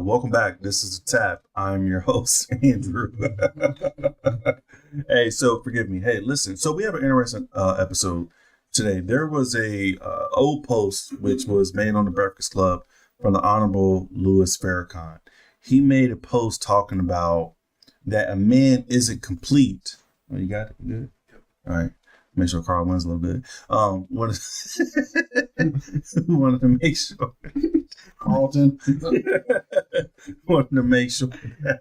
welcome back. This is T.A.P. I'm your host, Andrew. Hey, so forgive me. Hey, listen. So we have an interesting episode today. There was a old post which was made on the Breakfast Club from the Honorable Louis Farrakhan. He made a post talking about that a man isn't complete. Oh, you got it? Good? All right. Make sure Carl wins a little bit. Wanted to make sure Carlton wanted to make sure that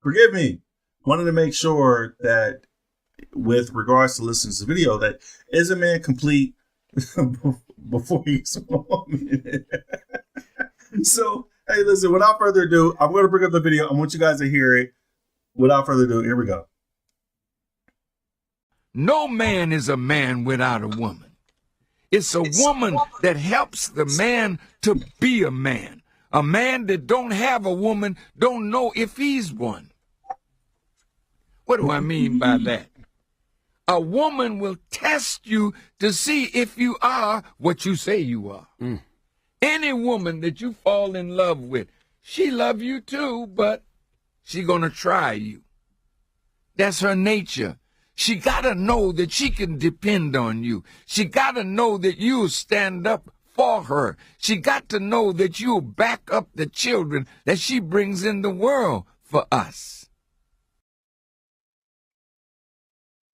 forgive me. Wanted to make sure that with regards to listening to the video, that is a man complete before he's a woman. So hey, listen, without further ado, I'm going to bring up the video. I want you guys to hear it. Without further ado, here we go. No man is a man without a woman. It's a woman that helps the man to be a man. A man that don't have a woman don't know if he's one. What do I mean by that? A woman will test you to see if you are what you say you are. Any woman that you fall in love with, she love you too, but she gonna try you. That's her nature. She gotta know that she can depend on you. She gotta know that you'll stand up for her. She got to know that you'll back up the children that she brings in the world for us.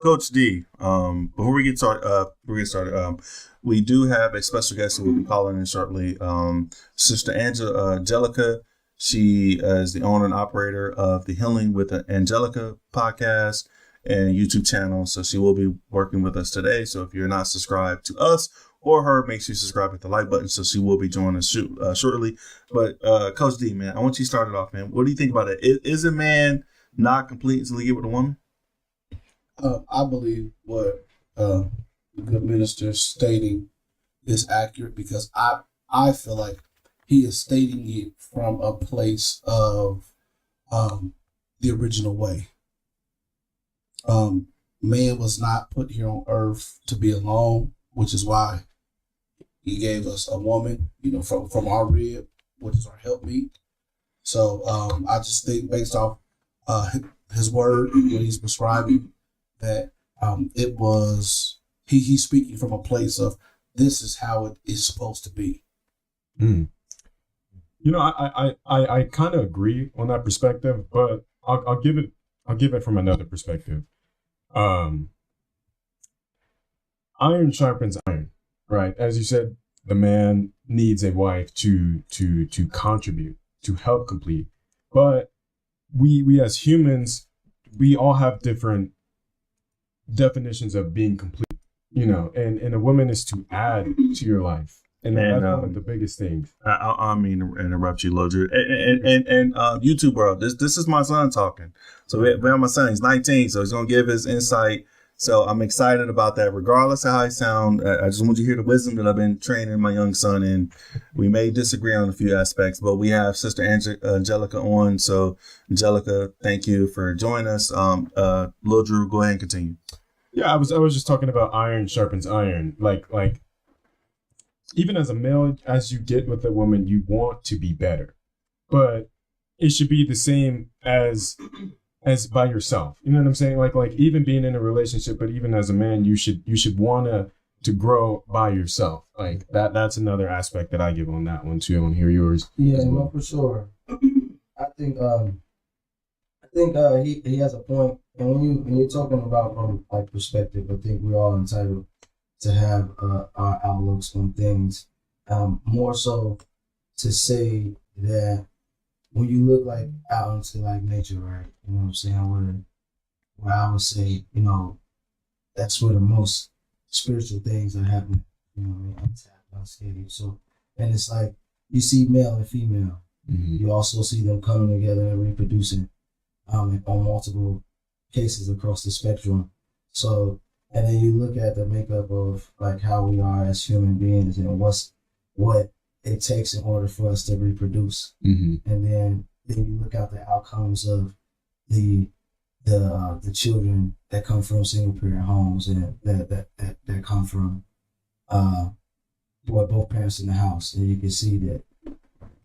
Coach D, before we get started, we do have a special guest who will be calling in shortly. Sister Angelica. She is the owner and operator of the Healing with Angelica podcast and YouTube channel. So she will be working with us today. So if you're not subscribed to us or her, make sure you subscribe, hit the like button. So she will be joining us shortly. But Coach D, man, I want you to start it off, man. What do you think about it? Is a man not complete until he get with a woman? I believe what the good minister is stating is accurate, because I feel like he is stating it from a place of the original way. Man was not put here on earth to be alone, which is why he gave us a woman, from our rib, which is our helpmeet. So I just think based off his word and what he's prescribing, that it was he's speaking from a place of this is how it is supposed to be. I kind of agree on that perspective, but I'll give it from another perspective. Iron sharpens iron, right? As you said, the man needs a wife to contribute, to help complete. But we as humans, we all have different definitions of being complete, and a woman is to add to your life. And that's one of the biggest things. I mean to interrupt you, Lodru. And YouTube world, this is my son talking. So we have my son, he's 19, so he's going to give his insight. So I'm excited about that. Regardless of how I sound, I just want you to hear the wisdom that I've been training my young son in. We may disagree on a few aspects, but we have Sister Angelica on. So Angelica, thank you for joining us. Lodru, go ahead and continue. Yeah, I was just talking about iron sharpens iron. Like even as a male, as you get with a woman, you want to be better, but it should be the same as by yourself. You know what I'm saying? Like even being in a relationship, but even as a man, you should want to grow by yourself. Like that's another aspect that I give on that one too. I want to hear yours. Yeah, well, for sure. I think he has a point. And when you're talking about from like perspective, I think we're all entitled to have our outlooks on things. More so to say that when you look like out into like nature, right? You know what I'm saying? Where I would say, that's where the most spiritual things are happening. Unscathed. So, and it's like you see male and female. Mm-hmm. You also see them coming together and reproducing on multiple cases across the spectrum. So, and then you look at the makeup of like how we are as human beings and what it takes in order for us to reproduce. Mm-hmm. And then you look at the outcomes of the children that come from single parent homes and that come from both parents in the house, and you can see that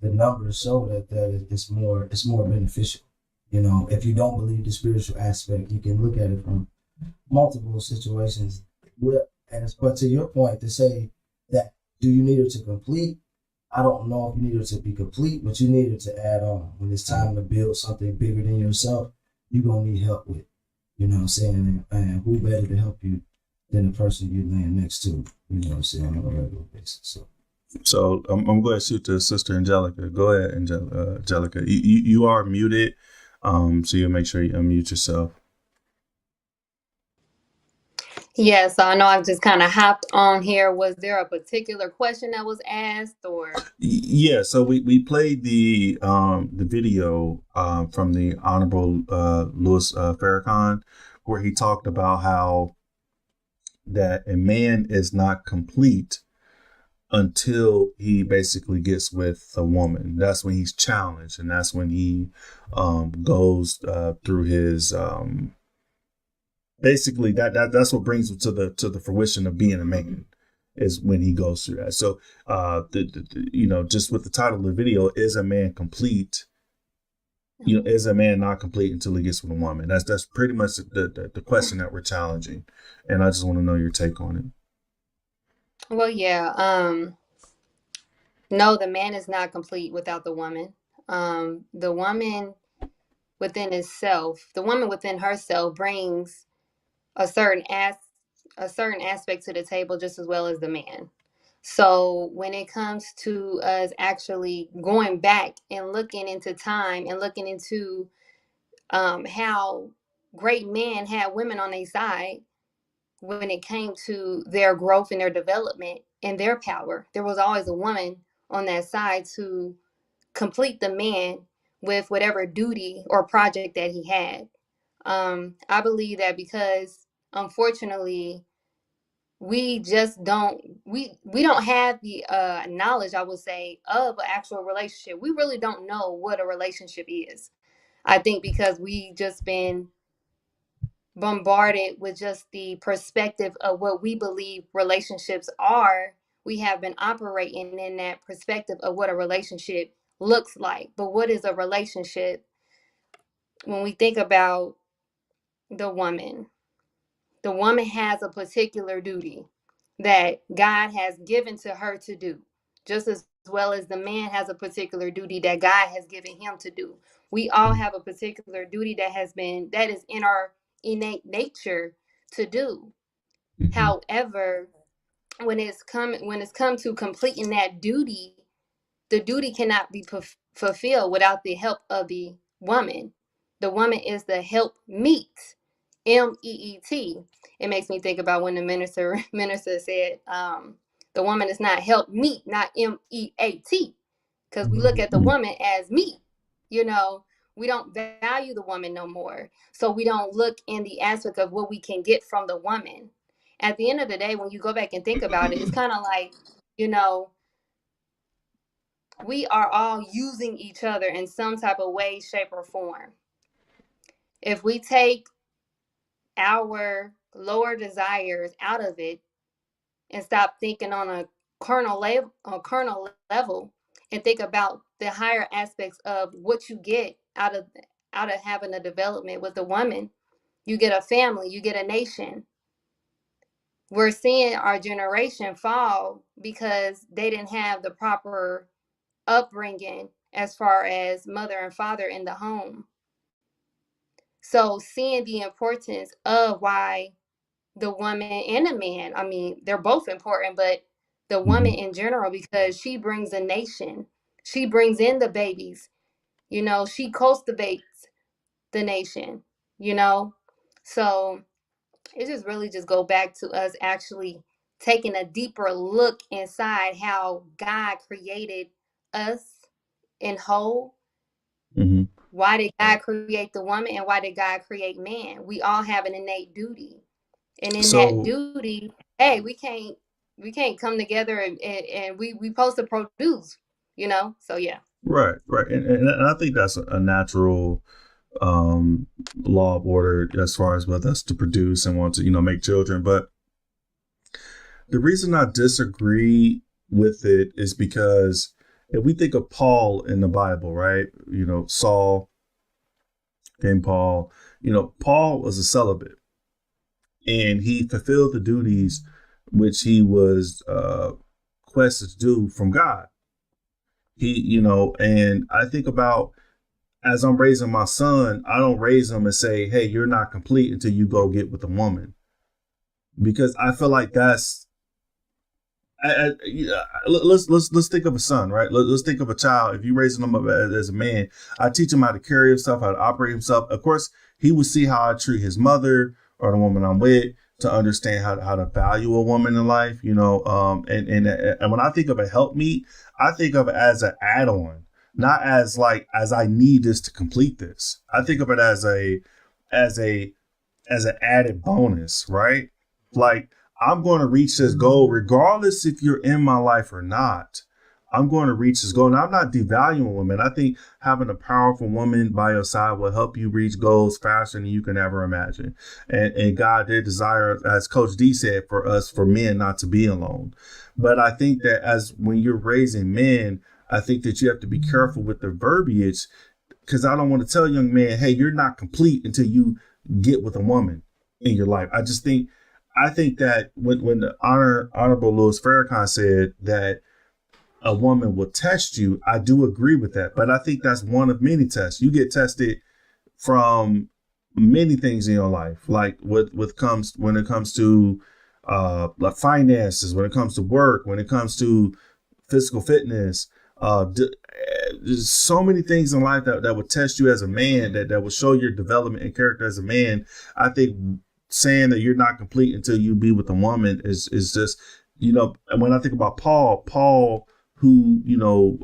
the numbers show that it's more beneficial. If you don't believe the spiritual aspect, you can look at it from multiple situations. But to your point, to say that, do you need her to complete? I don't know if you need her to be complete, but you need her to add on. When it's time to build something bigger than yourself, you're going to need help with. You know what I'm saying? And who better to help you than the person you're laying next to, you know what I'm saying, on a regular basis. So I'm going to shoot to Sister Angelica. Go ahead, Angelica. You are muted, so you make sure you unmute yourself. Yeah, so I know I've just kind of hopped on here. Was there a particular question that was asked, or? Yeah, so we played the video from the Honorable Louis Farrakhan, where he talked about how that a man is not complete until he basically gets with a woman. That's when he's challenged, and that's when he goes through his basically that's what brings him to the fruition of being a man, is when he goes through that. So just with the title of the video, is a man complete? Is a man not complete until he gets with a woman? That's pretty much the question that we're challenging, and I just want to know your take on it. Well, yeah. No, the man is not complete without the woman. The woman within itself, the woman within herself brings a certain aspect to the table just as well as the man. So when it comes to us actually going back and looking into time and looking into how great men had women on their side, when it came to their growth and their development and their power, there was always a woman on that side to complete the man with whatever duty or project that he had. I believe that because unfortunately we just don't have the knowledge, I would say, of an actual relationship. We really don't know what a relationship is. I think because we just been bombarded with just the perspective of what we believe relationships are. We have been operating in that perspective of what a relationship looks like. But what is a relationship? When we think about the woman has a particular duty that God has given to her to do, just as well as the man has a particular duty that God has given him to do. We all have a particular duty that is in our innate nature to do. Mm-hmm. However, when it's come to completing that duty, the duty cannot be fulfilled without the help of the woman. The woman is the help meet, MEET. It makes me think about when the minister said, the woman is not help meet, not MEAT, because we look at the woman as meat. We don't value the woman no more. So we don't look in the aspect of what we can get from the woman. At the end of the day, when you go back and think about it, it's kind of like, we are all using each other in some type of way, shape, or form. If we take our lower desires out of it and stop thinking on a carnal level and think about the higher aspects of what you get out of having a development with a woman, you get a family, you get a nation. We're seeing our generation fall because they didn't have the proper upbringing as far as mother and father in the home. So seeing the importance of why the woman and the man, I mean, they're both important, but the woman in general, because she brings a nation. She brings in the babies. She cultivates the nation, So it just really just go back to us actually taking a deeper look inside how God created us in whole. Mm-hmm. Why did God create the woman and why did God create man? We all have an innate duty. And in that duty, hey, we can't come together and we supposed to produce, So yeah. Right. And I think that's a natural law of order as far as with us to produce and want to, make children. But the reason I disagree with it is because if we think of Paul in the Bible, right? You know, Saul, King Paul, you know, Paul was a celibate and he fulfilled the duties which he was quested to do from God. He, you know, and I think about as I'm raising my son, I don't raise him and say, hey, you're not complete until you go get with a woman. Because I feel like that's let's think of a son, right? Let's think of a child. If you're raising him up as a man, I teach him how to carry himself, how to operate himself. Of course, he would see how I treat his mother or the woman I'm with to understand how to value a woman in life, you know. And when I think of a helpmeet, I think of it as an add-on, not as like as I need this to complete this. I think of it as an added bonus, right? Like, I'm going to reach this goal regardless if you're in my life or not. I'm going to reach this goal. And I'm not devaluing women. I think having a powerful woman by your side will help you reach goals faster than you can ever imagine. And God did desire, as Coach D said, for men not to be alone. But I think that as when you're raising men, I think that you have to be careful with the verbiage, because I don't want to tell young men, hey, you're not complete until you get with a woman in your life. I think that when the Honorable Louis Farrakhan said that a woman will test you, I do agree with that. But I think that's one of many tests. You get tested from many things in your life, like when it comes to like finances, when it comes to work, when it comes to physical fitness. There's so many things in life that will test you as a man, that will show your development and character as a man. I think saying that you're not complete until you be with a woman is just, you know, and when I think about Paul, who, you know,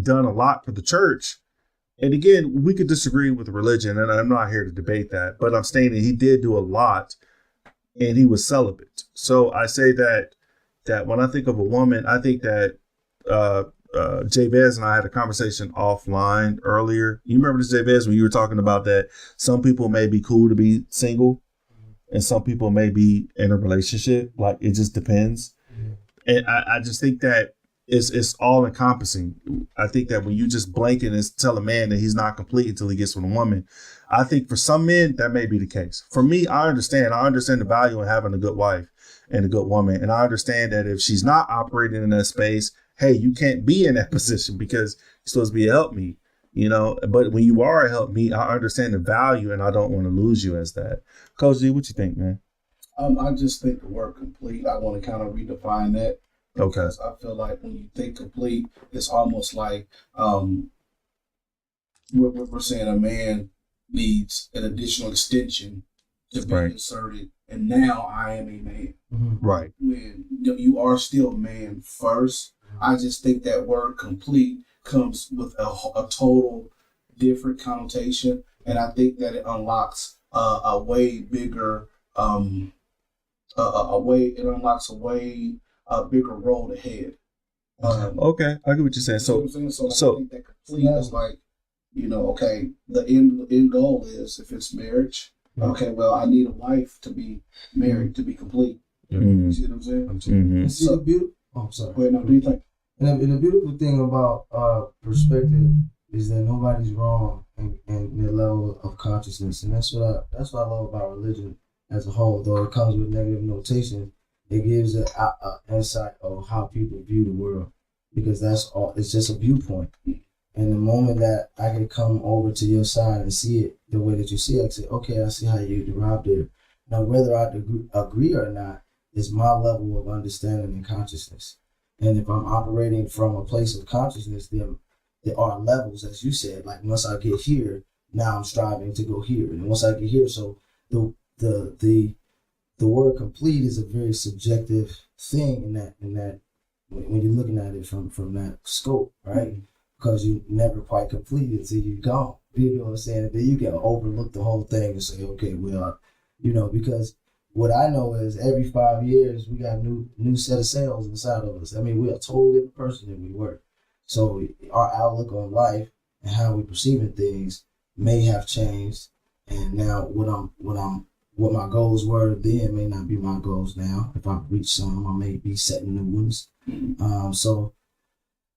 done a lot for the church. And again, we could disagree with religion, and I'm not here to debate that, but I'm stating he did do a lot and he was celibate. So I say that when I think of a woman, I think that Jabez and I had a conversation offline earlier. You remember this, Jabez, when you were talking about that some people may be cool to be single and some people may be in a relationship. Like, it just depends. And I just think that it's all encompassing. I think that when you just blanket and tell a man that he's not complete until he gets with a woman, I think for some men that may be the case. For me, I understand the value in having a good wife and a good woman. And I understand that if she's not operating in that space, hey, you can't be in that position because you're supposed to be a helpmeet, you know. But when you are a helpmeet, I understand the value and I don't want to lose you as that. Coach D, what you think, man? I just think the word complete, I want to kind of redefine that. Okay. Because I feel like when you think complete, it's almost like we're saying a man needs an additional extension to be inserted, and now I am a man. Mm-hmm. Right. When you are still man first, I just think that word complete comes with a total different connotation, and I think that it unlocks a way bigger a bigger road ahead. Okay, I get what you're saying. So I think that complete is like, you know, okay, the end goal is, if it's marriage, okay, well, I need a wife to be married to be complete. Mm-hmm. You see what I'm saying? Mm-hmm. And see, the beautiful. Oh, sorry. Wait, no, what do you think? And the beautiful thing about perspective is that nobody's wrong in their level of consciousness, and that's what I love about religion as a whole. Though it comes with negative notation, it gives an insight of how people view the world, because that's all. It's just a viewpoint. And the moment that I can come over to your side and see it the way that you see it, I can say, okay, I see how you derived it. Now, whether I agree or not is my level of understanding and consciousness. And if I'm operating from a place of consciousness, then there are levels, as you said. Like, once I get here, now I'm striving to go here. And once I get here, so the word complete is a very subjective thing in that when you're looking at it from that scope, right? Because you never quite complete it until you're gone. You know what I'm saying? Then you can overlook the whole thing and say, okay, well, you know, because what I know is every 5 years we got a new set of cells inside of us. I mean, we're a totally different person than we were. So our outlook on life and how we perceiving things may have changed. And now what my goals were then may not be my goals now. If I reach some, I may be setting new ones. So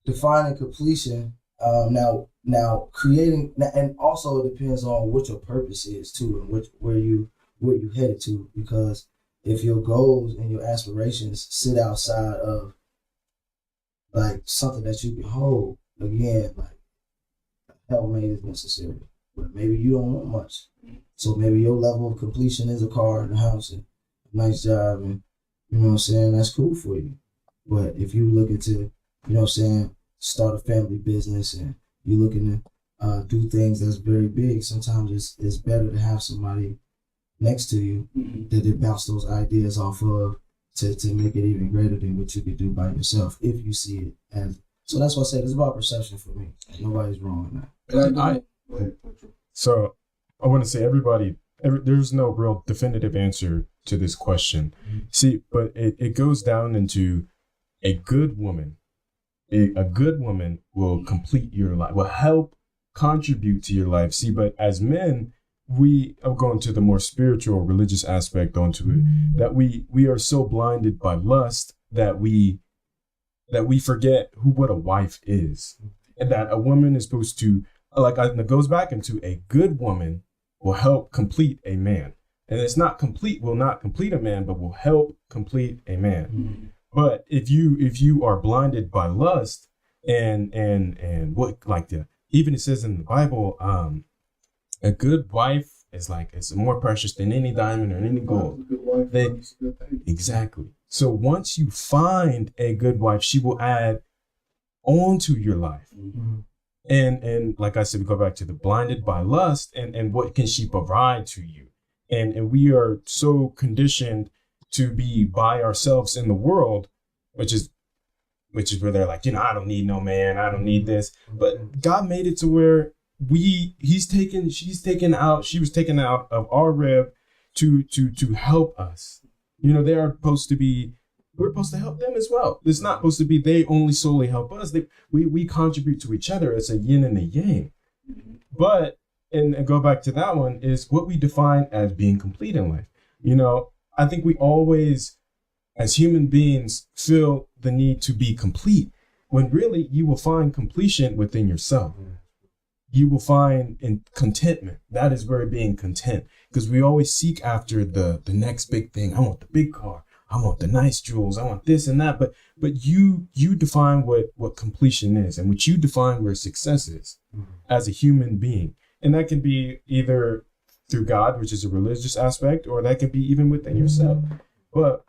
defining completion. Now creating, and also it depends on what your purpose is too, and where you headed to. Because if your goals and your aspirations sit outside of like something that you behold, again, like helpmate is necessary, but maybe you don't want much. So maybe your level of completion is a car and a house and a nice job, and you know what I'm saying, that's cool for you. But if you looking to, you know what I'm saying, start a family business and you're looking to do things that's very big, sometimes it's better to have somebody next to you that they bounce those ideas off of to make it even greater than what you could do by yourself if you see it as. So that's what I said. It's about perception for me. Nobody's wrong in that. So I want to say there's no real definitive answer to this question. See, but it goes down into a good woman. A good woman will complete your life, will help contribute to your life. See, but as men, we are going to the more spiritual, religious aspect onto it, that we are so blinded by lust that we forget what a wife is, and that a woman is supposed to, like, it goes back into a good woman will help complete a man. And it's not complete, will not complete a man, but will help complete a man. Mm-hmm. But if you are blinded by lust and what, like, even it says in the Bible, a good wife is more precious than any diamond or any gold. Exactly. So once you find a good wife, she will add on to your life. Mm-hmm. And like I said, we go back to the blinded by lust and what can she provide to you? And we are so conditioned to be by ourselves in the world, which is where they're like, I don't need no man, I don't need this. But God made it to where she was taken out of our rib to help us. We're supposed to help them as well. It's not supposed to be they only solely help us. We contribute to each other. It's a yin and a yang. But, and go back to that one, is what we define as being complete in life. I think we always, as human beings, feel the need to be complete, when really you will find completion within yourself. You will find in contentment. That is where being content, because we always seek after the next big thing. I want the big car. I want the nice jewels. I want this and that. But you define what completion is, and what you define where success is as a human being. And that can be either through God, which is a religious aspect, or that can be even within yourself. But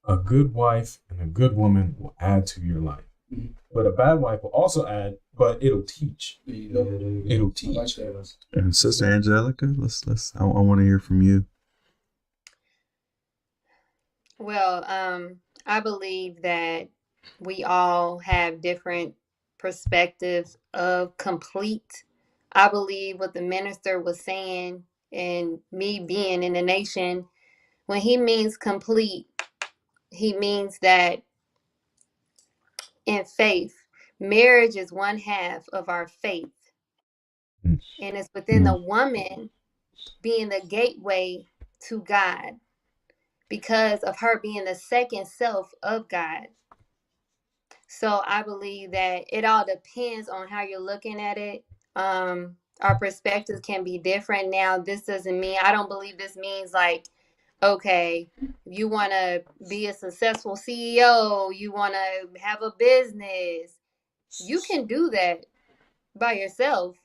a good wife and a good woman will add to your life. Mm-hmm. But a bad wife will also add, but it'll teach. It'll teach. And Sister Angelica, I want to hear from you. Well, I believe that we all have different perspectives of complete. I believe what the minister was saying, and me being in the nation, when he means complete, he means that in faith, marriage is one half of our faith. And it's within the woman being the gateway to God, because of her being the second self of God. So I believe that it all depends on how you're looking at it. Our perspectives can be different. Now, this doesn't mean, I don't believe this means like, okay, you want to be a successful CEO, you want to have a business, you can do that by yourself.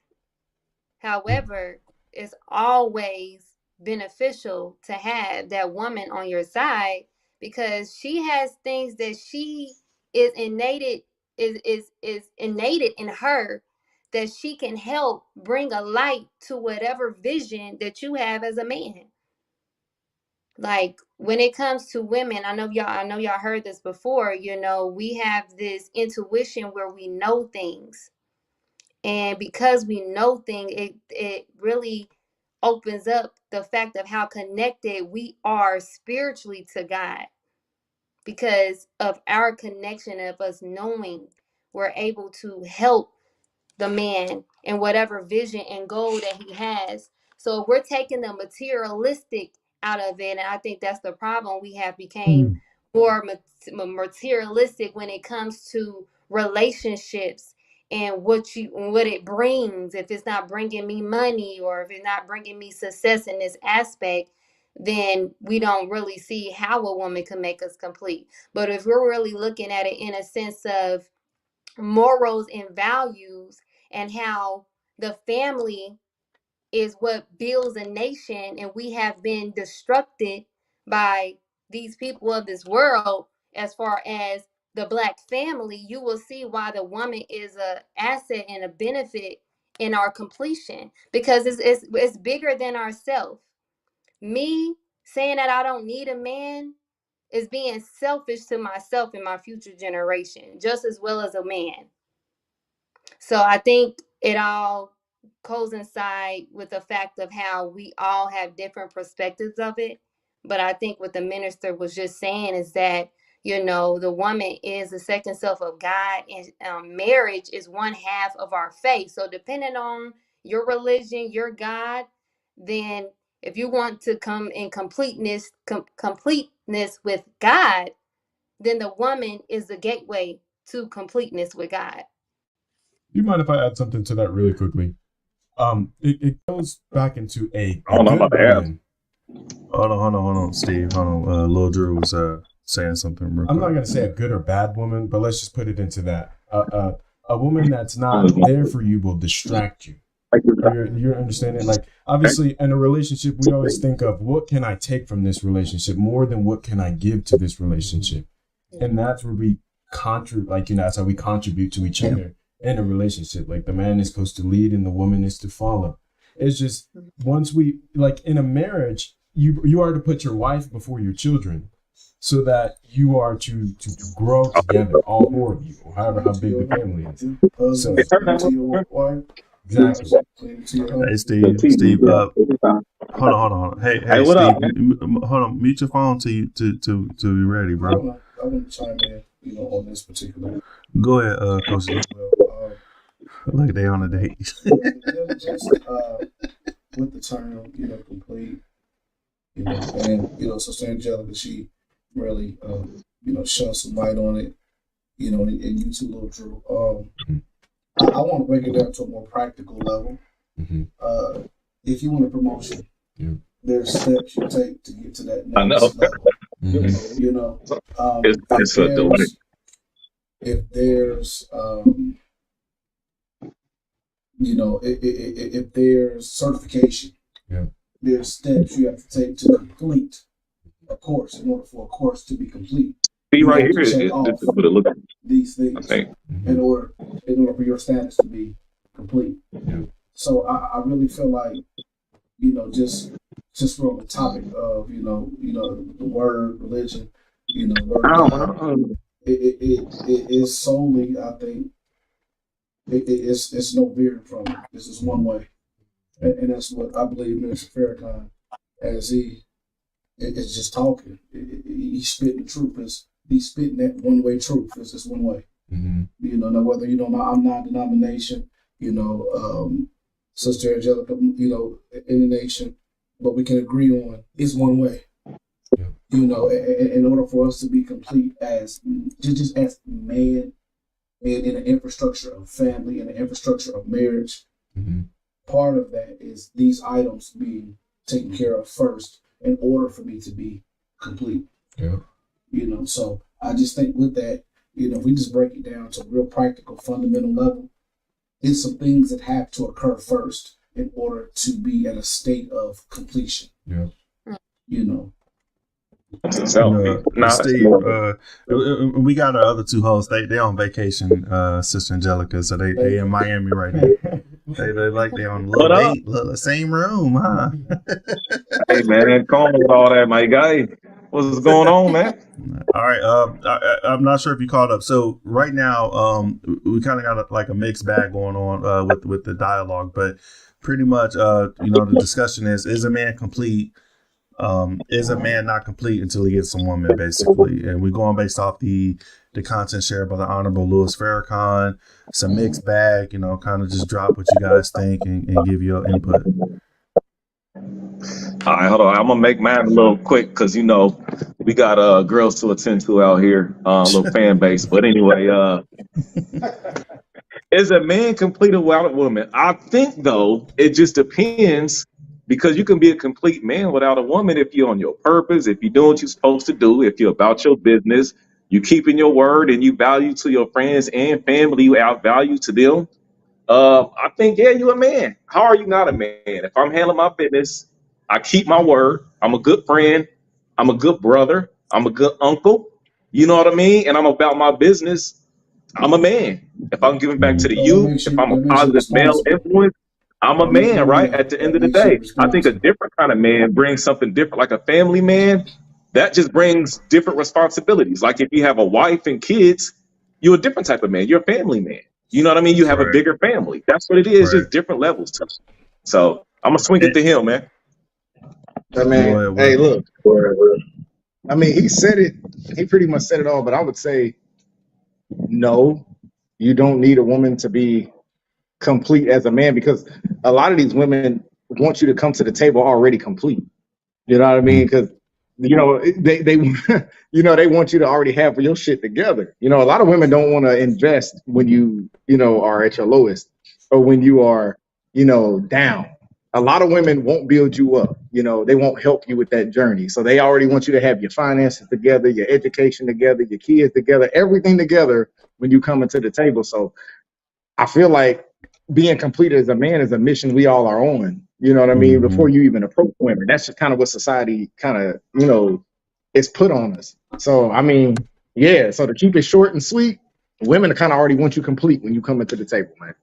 However, it's always beneficial to have that woman on your side, because she has things that she is innate in her, that she can help bring a light to whatever vision that you have as a man. Like when it comes to women, I know y'all heard this before, we have this intuition where we know things. And because we know things, it really opens up the fact of how connected we are spiritually to God. Because of our connection, of us knowing, we're able to help the man in whatever vision and goal that he has. So if we're taking the materialistic out of it, and I think that's the problem, we have became more materialistic when it comes to relationships and what it brings. If it's not bringing me money, or if it's not bringing me success in this aspect, then we don't really see how a woman can make us complete. But if we're really looking at it in a sense of morals and values, and how the family is what builds a nation, and we have been destructed by these people of this world as far as the Black family, you will see why the woman is a asset and a benefit in our completion, because it's bigger than ourselves. Me saying that I don't need a man is being selfish to myself and my future generation, just as well as a man. So I think it all coincide with the fact of how we all have different perspectives of it. But I think what the minister was just saying is that, the woman is the second self of God, and marriage is one half of our faith. So depending on your religion, your God, then if you want to come in completeness with God, then the woman is the gateway to completeness with God. Do you mind if I add something to that really quickly? It goes back into a I don't know about good the ads. woman. Hold on, Steve. Hold on. Lil Drew was saying something real I'm quick. not going to say a good or bad woman, but let's just put it into that. A woman that's not there for you will distract you. You're understanding? Like, obviously, in a relationship, we always think of what can I take from this relationship more than what can I give to this relationship. And that's where we that's how we contribute to each other in a relationship. Like, the man is supposed to lead and the woman is to follow. It's just, once we, like, in a marriage, you are to put your wife before your children, so that you are to grow together, all four of you, or however how big the family is. So, exactly. Hey, Steve. Hold on. Hey, what Steve. up? Hold on. Mute your phone till you be ready, bro. I want to chime in, on this particular. Go ahead, Coach D. Like they on a date. Just with the term, complete, and Sister Angelica, she really, shone some light on it, and you too, Lil Drew. I want to break it down to a more practical level. Mm-hmm. If you want a promotion, there's steps you take to get to that next I know. level. It's if there's if there's certification, there's steps you have to take to complete a course. In order for a course to be complete, See right here is what it looks like. These things in order for your status to be complete. So I really feel like, just from the topic of the word religion, word God, it is solely, I think, it's no veering from it. This is one way, and that's what I believe Minister Farrakhan, as he is just talking, he's spitting the truth. He's spitting that one way truth. It's just one way. Now whether I'm non-denomination, Sister Angelica, in the nation, but we can agree on it's one way. In order for us to be complete as just as man, in an infrastructure of family, in an infrastructure of marriage, part of that is these items being taken care of first in order for me to be complete. So I just think with that, if we just break it down to a real practical, fundamental level, it's some things that have to occur first in order to be at a state of completion. Steve, we got our other two hosts. They on vacation, Sister Angelica, so they in Miami right now. They like they on the same room, huh? Hey man, come on with all that, my guy. What's going on, man? All right. I'm not sure if you caught up. So right now, we kind of got a mixed bag going on with the dialogue, but pretty much, the discussion is a man complete? Is a man not complete until he gets a woman, basically? And we're going based off the content shared by the Honorable Louis Farrakhan. It's a mixed bag, kind of just drop what you guys think and give your input. All right, hold on. I'm gonna make mine a little quick because we got girls to attend to out here, a little fan base. But anyway, Is a man complete without a woman? I think though it just depends because you can be a complete man without a woman if you're on your purpose, if you're doing what you're supposed to do, if you're about your business, you keeping your word and you value to your friends and family, you add value to them. I think yeah, you a man. How are you not a man? If I'm handling my business, I keep my word. I'm a good friend. I'm a good brother. I'm a good uncle. You know what I mean? And I'm about my business. I'm a man. If I'm giving back to the So that youth, makes if you I'm a that makes you positive male responsible. influence, I'm a man, right? At the end That of the makes you day, I think a responsible. different kind of man brings something different, like a family man. That just brings different responsibilities. Like if you have a wife and kids, you're a different type of man. You're a family man. You know what I mean? You have a Right. bigger family. That's what it is. Right. Just different levels to it. So I'm gonna swing it to him, man. I Go mean, ahead, hey, Will. look. I mean, he said it. He pretty much said it all. But I would say no. You don't need a woman to be complete as a man because a lot of these women want you to come to the table already complete. You know what I mean? Because they they want you to already have your shit together. A lot of women don't want to invest when you are at your lowest or when you are down. A lot of women won't build you up. They won't help you with that journey. So they already want you to have your finances together, your education together, your kids together, everything together when you come into the table. So I feel like being complete as a man is a mission we all are on. You know what I mean? Mm-hmm. Before you even approach women, that's just kind of what society kind of is put on us. So I mean, yeah. So to keep it short and sweet, women kind of already want you complete when you come into the table, man.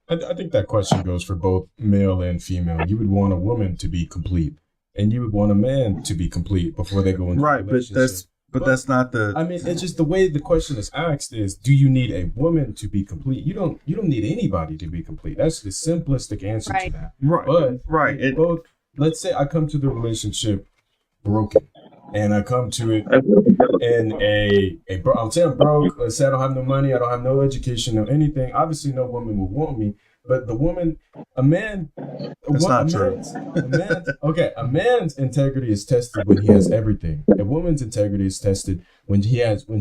I think that question goes for both male and female. You would want a woman to be complete, and you would want a man to be complete before they go into a Right, relationship. but that's not the. I mean, it's just the way the question is asked is, do you need a woman to be complete? You don't need anybody to be complete. That's the simplistic answer to Right. that. Right. But Right. if both, let's say I come to the relationship broken, and I come to it in I'm saying I'm broke. Let's say I don't have no money. I don't have no education or anything. Obviously, no woman will want me. But the woman, a man, That's not true. a man's integrity is tested when he has everything. A woman's integrity is tested when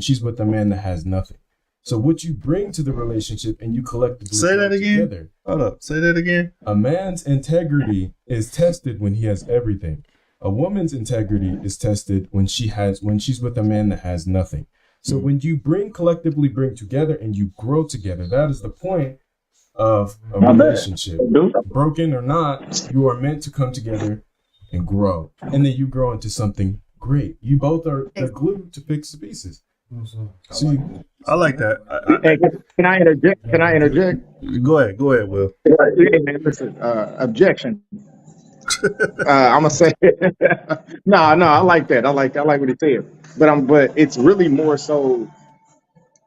she's with a man that has nothing. So what you bring to the relationship and you collectively Say that again. together. Hold up. Say that again. A man's integrity is tested when he has everything. A woman's integrity is tested when she's with a man that has nothing. So when you collectively bring together and you grow together, that is the point of a relationship. Broken or not, you are meant to come together and grow. And then you grow into something great. You both are the glue to fix the pieces. See, I like that. Hey, can I interject? Can I interject? Go ahead, Will. Hey, man, listen, objection. I'm gonna say no. I like that. I like what he said. But it's really more so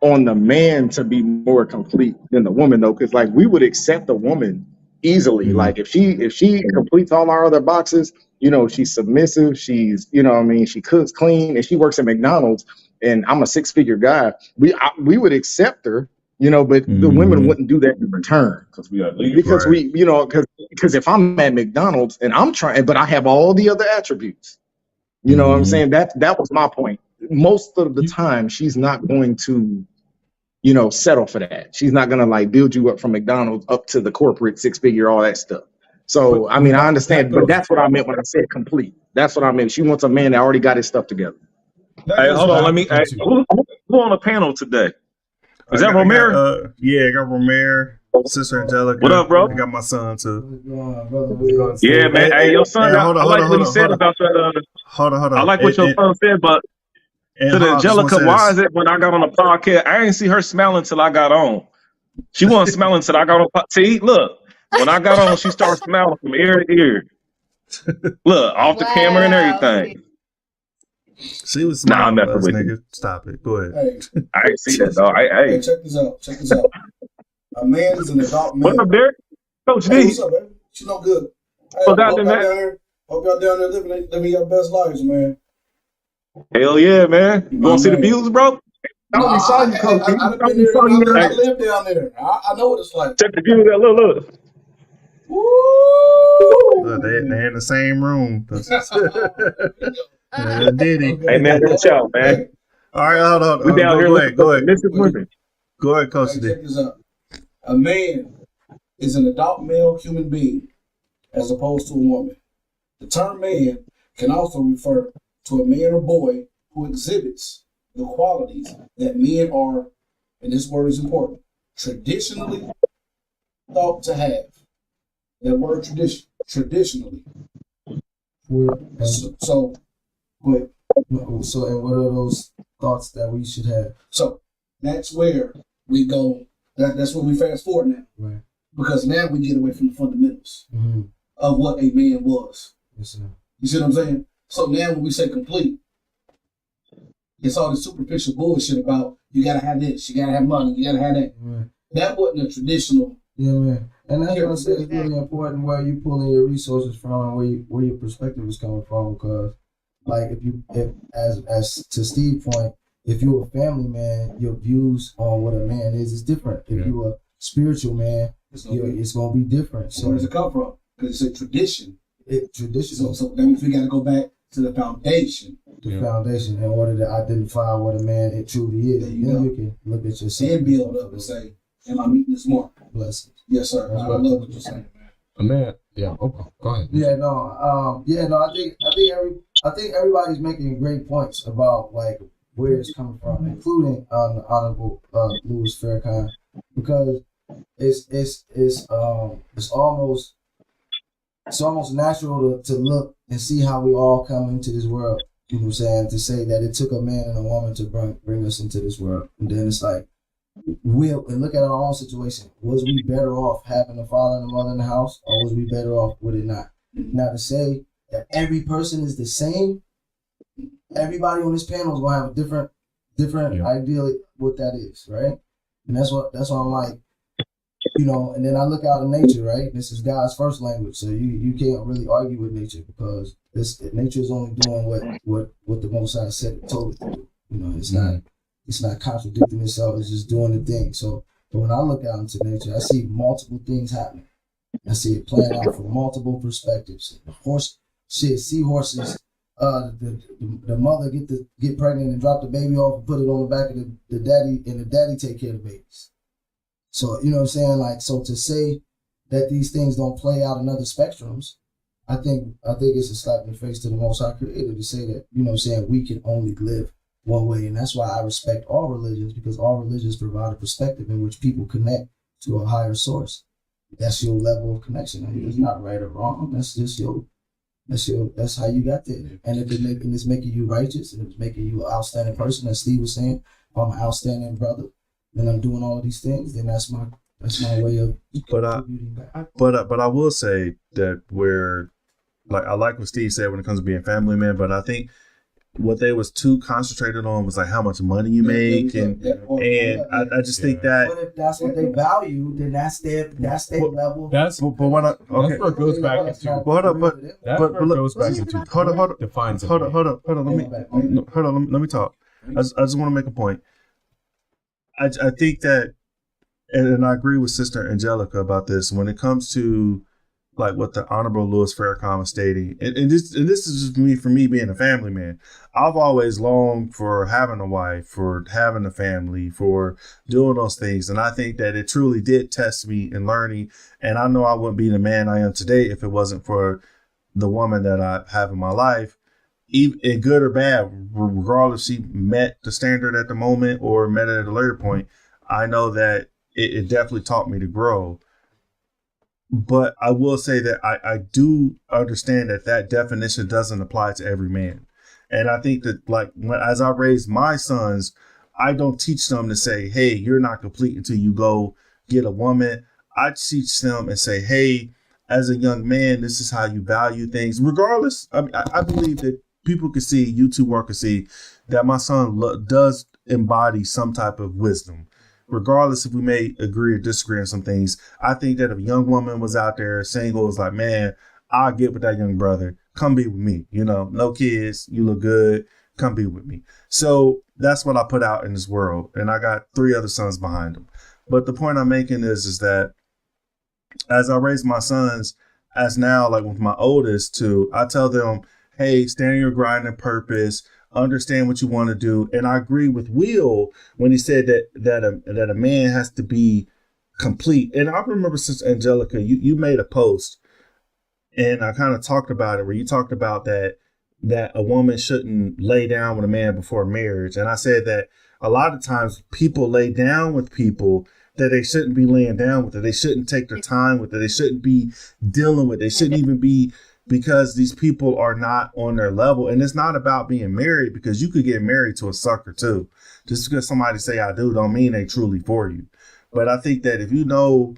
on the man to be more complete than the woman though, because like we would accept a woman easily. Mhm. Like if she completes all our other boxes, she's submissive, she's what I mean, she cooks clean, and she works at McDonald's, and I'm a 6-figure guy. We would accept her, but the women wouldn't do that in return because Right. we because if I'm at McDonald's and I'm trying, but I have all the other attributes. You know what I'm saying? That was my point. Most of the time, she's not going to, settle for that. She's not gonna like build you up from McDonald's up to the corporate 6-figure, all that stuff. So I mean, I understand, but that's what I meant when I said complete. That's what I meant. She wants a man that already got his stuff together. Hey, hold on. Let me. Hey, into who on the panel today? Is that I got, Romero? I got Romero, Sister Angelica. What up, bro? I got my son too. Yeah, man. Hey, your son. Hey, I like what he said about that. Hold on. I like what your son said, but to the Angelica, why is it when I got on the podcast, I didn't see her smiling till I got on. She wasn't smiling till I got on. See, look, when I got on, she started smiling from ear to ear. Look, off the camera and everything. She was Nah, I'm smiling messing at us, with nigga. you. Stop it. Go ahead. Hey, I ain't see that, dog. hey, check this out. Check this out. A man is an adult man. What up, Derek? Coach Hey, D. what's up, man? You know good. Hey, What's hope y'all happening, man? down here. Hope y'all down there living your best lives, man. Hell yeah, man. You want to see the Man. views, bro? No, I saw you, Coach. I've been there. I live down there. I know what it's like. Check the views out. Look. Woo! They in the same room. Diddy. Okay. Hey, man, watch out, man. All right, hold on. We down here Go looking ahead. for submissive women. Go ahead, Coach Hey, D. check this out. A man is an adult male human being as opposed to a woman. The term man can also refer to a man or boy who exhibits the qualities that men are, and this word is important, traditionally thought to have. That word traditionally. So, but So, and what are those thoughts that we should have? so that's where we go. That's where we fast forward now, Right. because now we get away from the fundamentals Mm-hmm. of what a man was. Yes, sir. You see what I'm saying? So now when we say complete, it's all this superficial bullshit about you gotta have this, you gotta have money, you gotta have that. Right. That wasn't a traditional. Yeah, man. And that's what I say. It's really important where you pulling your resources from and where your perspective is coming from. Because, like, if as to Steve's point, if you're a family man, your views on what a man is different. If you're a spiritual man, it's gonna be different. So where does it come from? Because it's a tradition. Traditional. So that means we gotta go back to the foundation. The foundation in order to identify what a man it truly is. There Then you go. you can look at yourself And build up and say, am I meeting this mark? blessings. Yes, sir. I love what you're saying, man. A man, yeah. Okay, go ahead. Yeah, no. I think everybody's making great points about like where it's coming from, including the Honorable Louis Farrakhan, because it's almost natural to look and see how we all come into this world. You know what I'm saying? To say that it took a man and a woman to bring us into this world, and then it's like and look at our own situation. Was we better off having a father and a mother in the house, or was we better off with it not? Now to say that every person is the same, everybody on this panel is gonna have a different idea what that is, right? And that's what I'm like, you know. And then I look out in nature, right? This is God's first language, so you can't really argue with nature because nature is only doing what the Most High said it told it to do. You know, it's not contradicting itself. It's just doing the thing. So, but when I look out into nature, I see multiple things happening. I see it playing out from multiple perspectives. Seahorses. The mother get pregnant and drop the baby off and put it on the back of the daddy, and the daddy take care of the babies. So you know what I'm saying? Like, so to say that these things don't play out in other spectrums, I think it's a slap in the face to the Most High Creator to say that, you know what I'm saying, we can only live one way. And that's why I respect all religions, because all religions provide a perspective in which people connect to a higher source. That's your level of connection. I mean, it's not right or wrong. That's just that's how you got there. And if it's making you righteous and it's making you an outstanding person, as Steve was saying, if I'm an outstanding brother, then I'm doing all of these things, then that's my way of contributing back. But I will say that I like what Steve said when it comes to being family man, but I think what they was too concentrated on was like how much money you make, and I just think that. But if that's what they value, then that's their level. That's but when I, okay. That's where it goes back into. Hold up, but That's where it goes back into. Hold up. Defines Hold up. Let me talk. I just want to make a point. I think that, and I agree with Sister Angelica about this when it comes to like what the Honorable Louis Farrakhan was stating, and this is just for me being a family man. I've always longed for having a wife, for having a family, for doing those things, and I think that it truly did test me in learning. And I know I wouldn't be the man I am today if it wasn't for the woman that I have in my life, even good or bad, regardless if she met the standard at the moment or met it at a later point. I know that it definitely taught me to grow. But I will say that I do understand that definition doesn't apply to every man. And I think that as I raise my sons, I don't teach them to say, hey, you're not complete until you go get a woman. I teach them and say, hey, as a young man, this is how you value things. Regardless, I believe that people can see, you two can see that my son does embody some type of wisdom. Regardless if we may agree or disagree on some things, I think that if a young woman was out there single, was like, man, I'll get with that young brother. Come be with me. You know, no kids. You look good. Come be with me. So that's what I put out in this world. And I got 3 other sons behind them. But the point I'm making is that as I raise my sons, as now, like with my oldest too, I tell them, hey, stand in your grind and purpose. understand what you want to do. And I agree with Will when he said that a man has to be complete. And I remember, Sister Angelica, you made a post, and I kind of talked about it, where you talked about that a woman shouldn't lay down with a man before marriage. And I said that a lot of times people lay down with people that they shouldn't be laying down with it. They shouldn't take their time with it. They shouldn't be dealing with it. They shouldn't even be, because these people are not on their level. And it's not about being married, because you could get married to a sucker too. Just because somebody say I do don't mean they truly for you. But I think that if you know,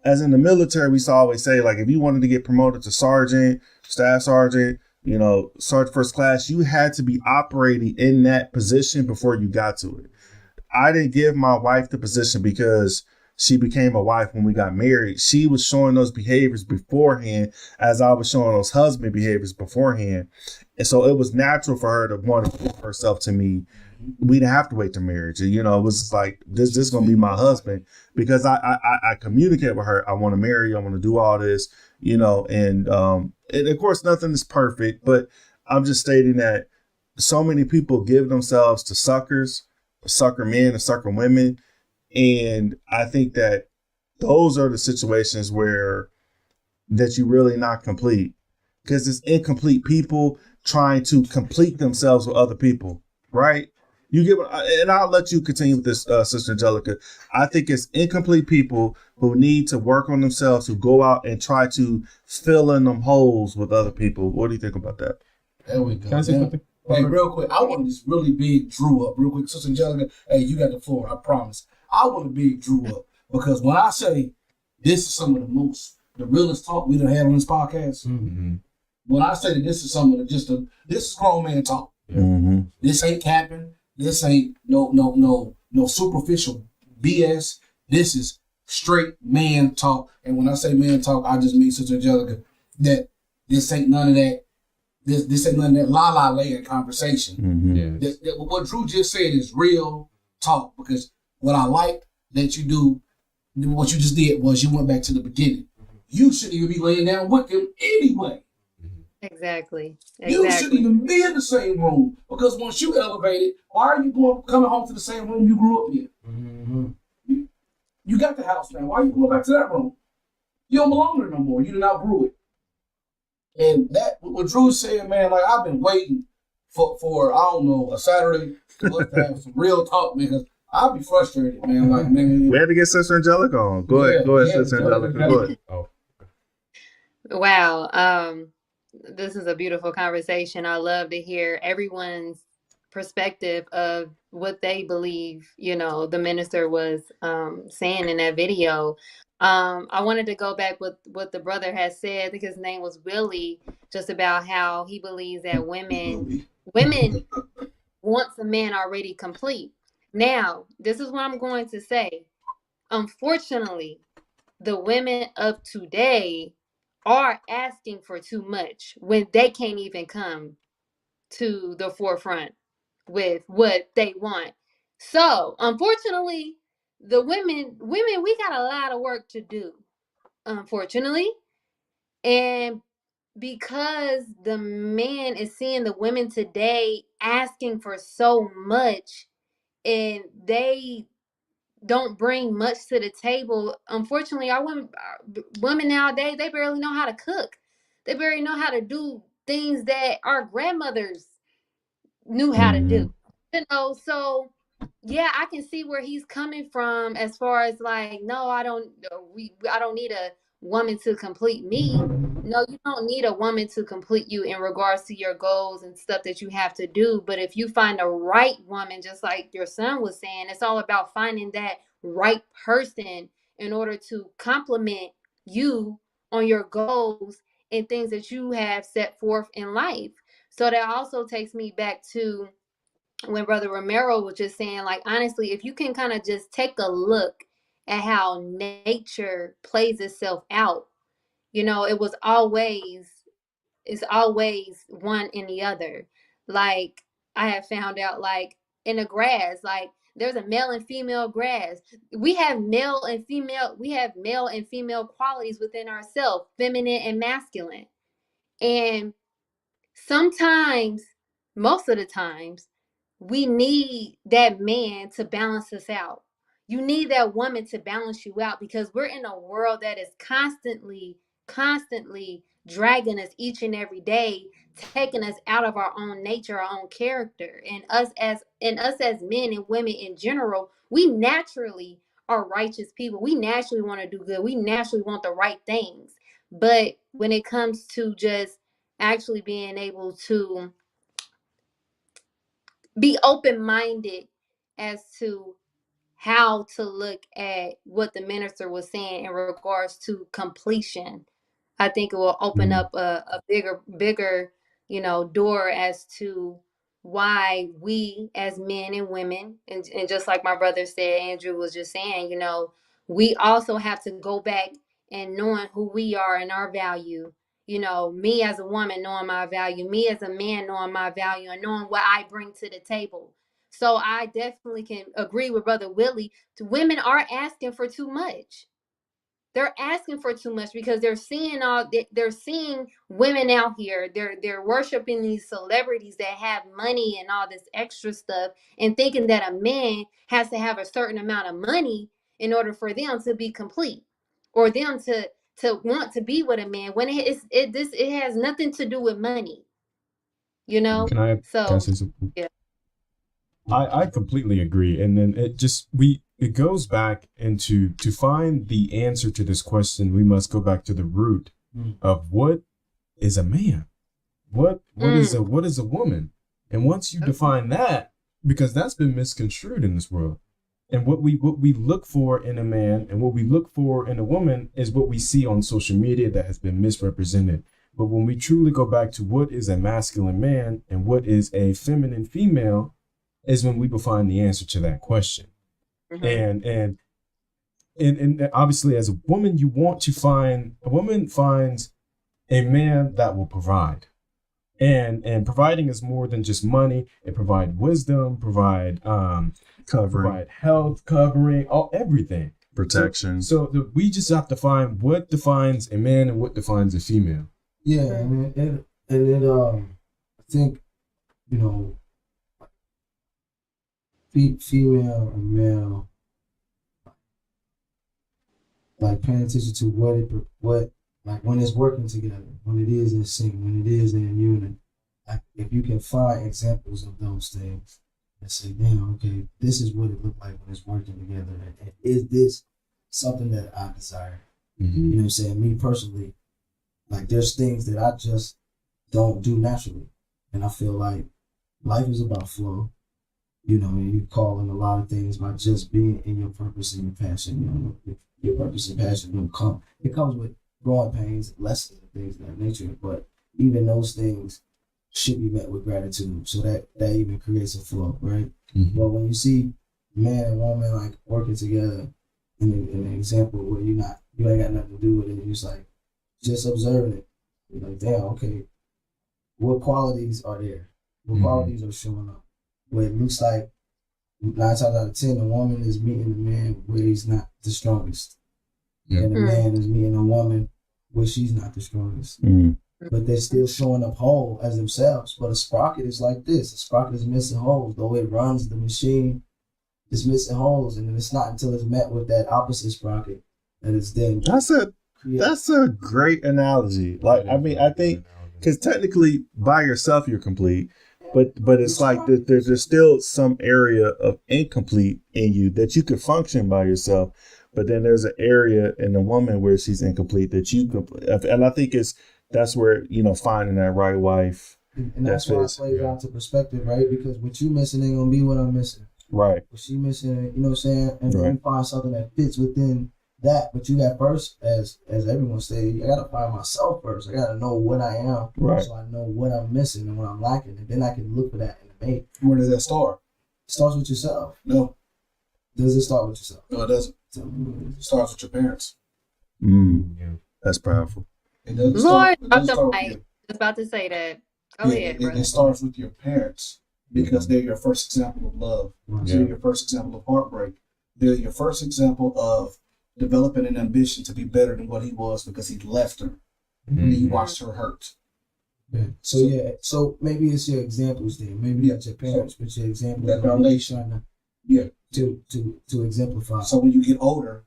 as in the military, we used to always say, like, if you wanted to get promoted to sergeant, staff sergeant, sergeant first class, you had to be operating in that position before you got to it. I didn't give my wife the position because she became a wife when we got married. She was showing those behaviors beforehand, as I was showing those husband behaviors beforehand. And so it was natural for her to want to give herself to me. We didn't have to wait to marriage. It was like, this is going to be my husband, because I communicate with her. I want to marry you. I want to do all this, and of course, nothing is perfect, but I'm just stating that so many people give themselves to suckers, sucker men and sucker women. And I think that those are the situations where that you're really not complete, because it's incomplete people trying to complete themselves with other people, right? And I'll let you continue with this, Sister Angelica. I think it's incomplete people who need to work on themselves, who go out and try to fill in them holes with other people. What do you think about that? There we go. Can I say something? Hey, real quick, I want to just really big Drew up real quick. Sister Angelica, hey, you got the floor, I promise. I want to big Drew up, because when I say this is some of the realest talk we done had on this podcast, when I say that this is some of this is grown man talk. Mm-hmm. This ain't capping. This ain't no superficial BS. This is straight man talk. And when I say man talk, I just mean, Sister Angelica, that this ain't none of that. This ain't none of that la land conversation. Mm-hmm. What Drew just said is real talk, because what I like that you do, what you just did was you went back to the beginning. You shouldn't even be laying down with him anyway. Exactly. You shouldn't even be in the same room, because once you elevated, why are you coming home to the same room you grew up in? Mm-hmm. You got the house now. Why are you going back to that room? You don't belong there no more. You did outgrew it. And that, what Drew's saying, man, like, I've been waiting for I don't know, a Saturday to have some real talk, because I'll be frustrated, man. Like, man, we had to get Sister Angelica on. Go ahead, Sister Angelica. Go ahead. Oh. Wow. This is a beautiful conversation. I love to hear everyone's perspective of what they believe, the minister was saying in that video. I wanted to go back with what the brother has said. I think his name was Willie, just about how he believes that women want a man already complete. Now, this is what I'm going to say. Unfortunately, the women of today are asking for too much when they can't even come to the forefront with what they want. So, unfortunately, the women, we got a lot of work to do, unfortunately. And because the man is seeing the women today asking for so much, and they don't bring much to the table. Unfortunately, our women nowadays, they barely know how to cook. They barely know how to do things that our grandmothers knew how to do. So yeah, I can see where he's coming from, as far as like, no, I don't need a woman to complete me. No, you don't need a woman to complete you in regards to your goals and stuff that you have to do. But if you find the right woman, just like your son was saying, it's all about finding that right person in order to complement you on your goals and things that you have set forth in life. So that also takes me back to when Brother Romero was just saying, like, honestly, if you can kind of just take a look at how nature plays itself out, it's always one in the other. Like, I have found out, like, in the grass, like, there's a male and female grass. We have male and female qualities within ourselves, feminine and masculine. And sometimes most of the times, we need that man to balance us out. You need that woman to balance you out because we're in a world that is constantly dragging us each and every day, taking us out of our own nature, our own character. And us as men and women in general, we naturally are righteous people. We naturally want to do good. We naturally want the right things. But when it comes to just actually being able to be open-minded as to how to look at what the minister was saying in regards to completion, I think it will open up a bigger, door as to why we as men and women, and just like my brother said, Andrew was just saying, we also have to go back and knowing who we are and our value. Me as a woman knowing my value, me as a man knowing my value, and knowing what I bring to the table. So I definitely can agree with Brother Willie. Women are asking for too much. They're asking for too much because they're seeing women out here. They're worshiping these celebrities that have money and all this extra stuff, and thinking that a man has to have a certain amount of money in order for them to be complete, or them to want to be with a man when it has nothing to do with money. Can I So say something? yeah. I completely agree. And then it goes back into, to find the answer to this question, we must go back to the root of what is a man? What is a woman? And once you define that, because that's been misconstrued in this world, and what we look for in a man and what we look for in a woman is what we see on social media that has been misrepresented. But when we truly go back to what is a masculine man and what is a feminine female, is when we will find the answer to that question. And obviously, as a woman, a woman finds a man that will provide. And providing is more than just money. It provides wisdom, provide health, covering, everything. Protection. So we just have to find what defines a man and what defines a female. Yeah, and I think, female and male, like paying attention to what when it's working together, when it is in sync, when it is in unity. Like if you can find examples of those things and say, damn, okay, this is what it looked like when it's working together, and is this something that I desire? Mm-hmm. You know what I'm saying? Me personally, like there's things that I just don't do naturally, and I feel like life is about flow. You call in a lot of things by just being in your purpose and your passion. Your purpose and passion don't come. It comes with growing pains, lessons, and things of that nature. But even those things should be met with gratitude, so that even creates a flow, right? Mm-hmm. But when you see man and woman like working together in an example where you ain't got nothing to do with it, you're just like just observing it. You're like, damn, okay, what qualities are there? What qualities are showing up? Where it looks like 9 times out of 10, a woman is meeting a man where he's not the strongest. Yeah. And a man is meeting a woman where she's not the strongest. But they're still showing up whole as themselves. But a sprocket is like this. A sprocket is missing holes. Though it runs the machine, it's missing holes. And then it's not until it's met with that opposite sprocket that it's then. That's a great analogy. Like, I mean, I think, because technically by yourself you're complete. But it's like there's still some area of incomplete in you that you could function by yourself. But then there's an area in a woman where she's incomplete that you complete. And I think that's where, finding that right wife. And that's why it plays out to perspective, right? Because what you missing ain't going to be what I'm missing. Right. What she missing, you know what I'm saying? And right. You find something that fits within that. But you got first, as everyone said, I got to find myself first. I got to know what I am. Right. So I know what I'm missing and what I'm lacking. And then I can look for that in the mate. Where does that start? It starts with yourself. No. Does it start with yourself? No, it doesn't. It starts with your parents. Yeah. That's powerful. It doesn't Lord, start with you. I was about to say that. Go ahead, brother. It starts with your parents because they're your first example of love. Yeah. They're your first example of heartbreak. They're your first example of developing an ambition to be better than what he was because he left her. And you watched her hurt. So maybe it's your examples then. Maybe that's your parents, but your examples That are really foundation. trying to Yeah. to exemplify. So when you get older,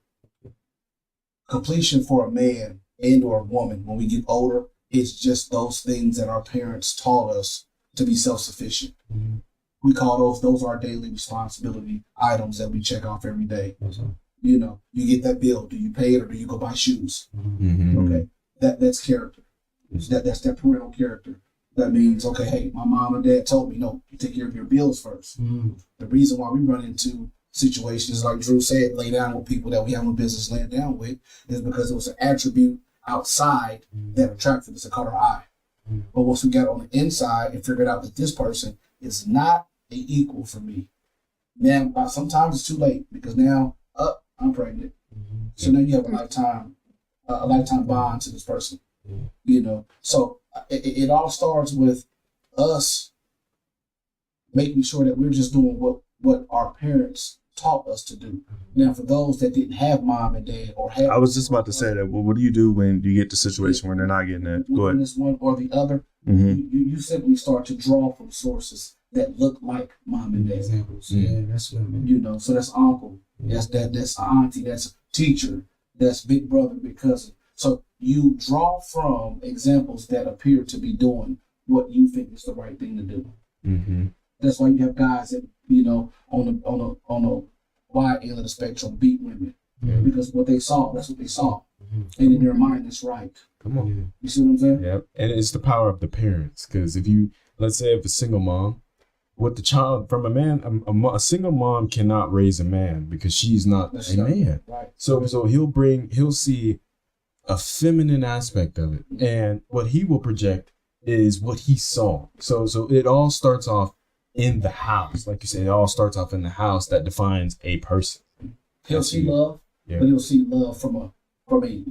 completion for a man and or a woman, when we get older, it's just those things that our parents taught us to be self-sufficient. Mhm. We call those our daily responsibility items that we check off every day. Mhm. You know, you get that bill. Do you pay it or do you go buy shoes? Mm-hmm. Okay, that's character. That's that parental character. That means, okay, hey, my mom and dad told me, no, you take care of your bills first. Mhm. The reason why we run into situations like Drew said, lay down with people that we have no business laying down with, is because it was an attribute outside that attracted us and caught our eye. Mhm. But once we got on the inside and figured out that this person is not an equal for me, now sometimes it's too late because now, I'm pregnant. Mhm. So now you have a lifetime bond to this person. Mhm. You know, so it all starts with us making sure that we're just doing what our parents taught us to do. Now, for those that didn't have mom and dad or have, I was just about to say that. Well, what do you do when you get the situation where they're not getting it? Go when ahead. it's one or the other, Mm-hmm. you simply start to draw from sources that look like mom and dad. Examples. Mhm. Yeah, that's what I mean. You know, so that's uncle, that's auntie, that's teacher, that's big brother, big cousin. So you draw from examples that appear to be doing what you think is the right thing to do. Mm-hmm. That's why you have guys that, you know, on a wide end of the spectrum beat women. Mhm. Because what they saw, that's what they saw. Mhm. And in their mind, it's right. Come on. Yeah. You see what I'm saying? Yep. And it's the power of the parents. Because if you, let's say, if a single mom, with the child from a man, a single mom cannot raise a man because she's not That's a right. man. Right. So he'll see a feminine aspect of it, and what he will project is what he saw. So it all starts off in the house, like you said. It all starts off in the house that defines a person. He'll That's see you. love, Yeah. but he'll see love from a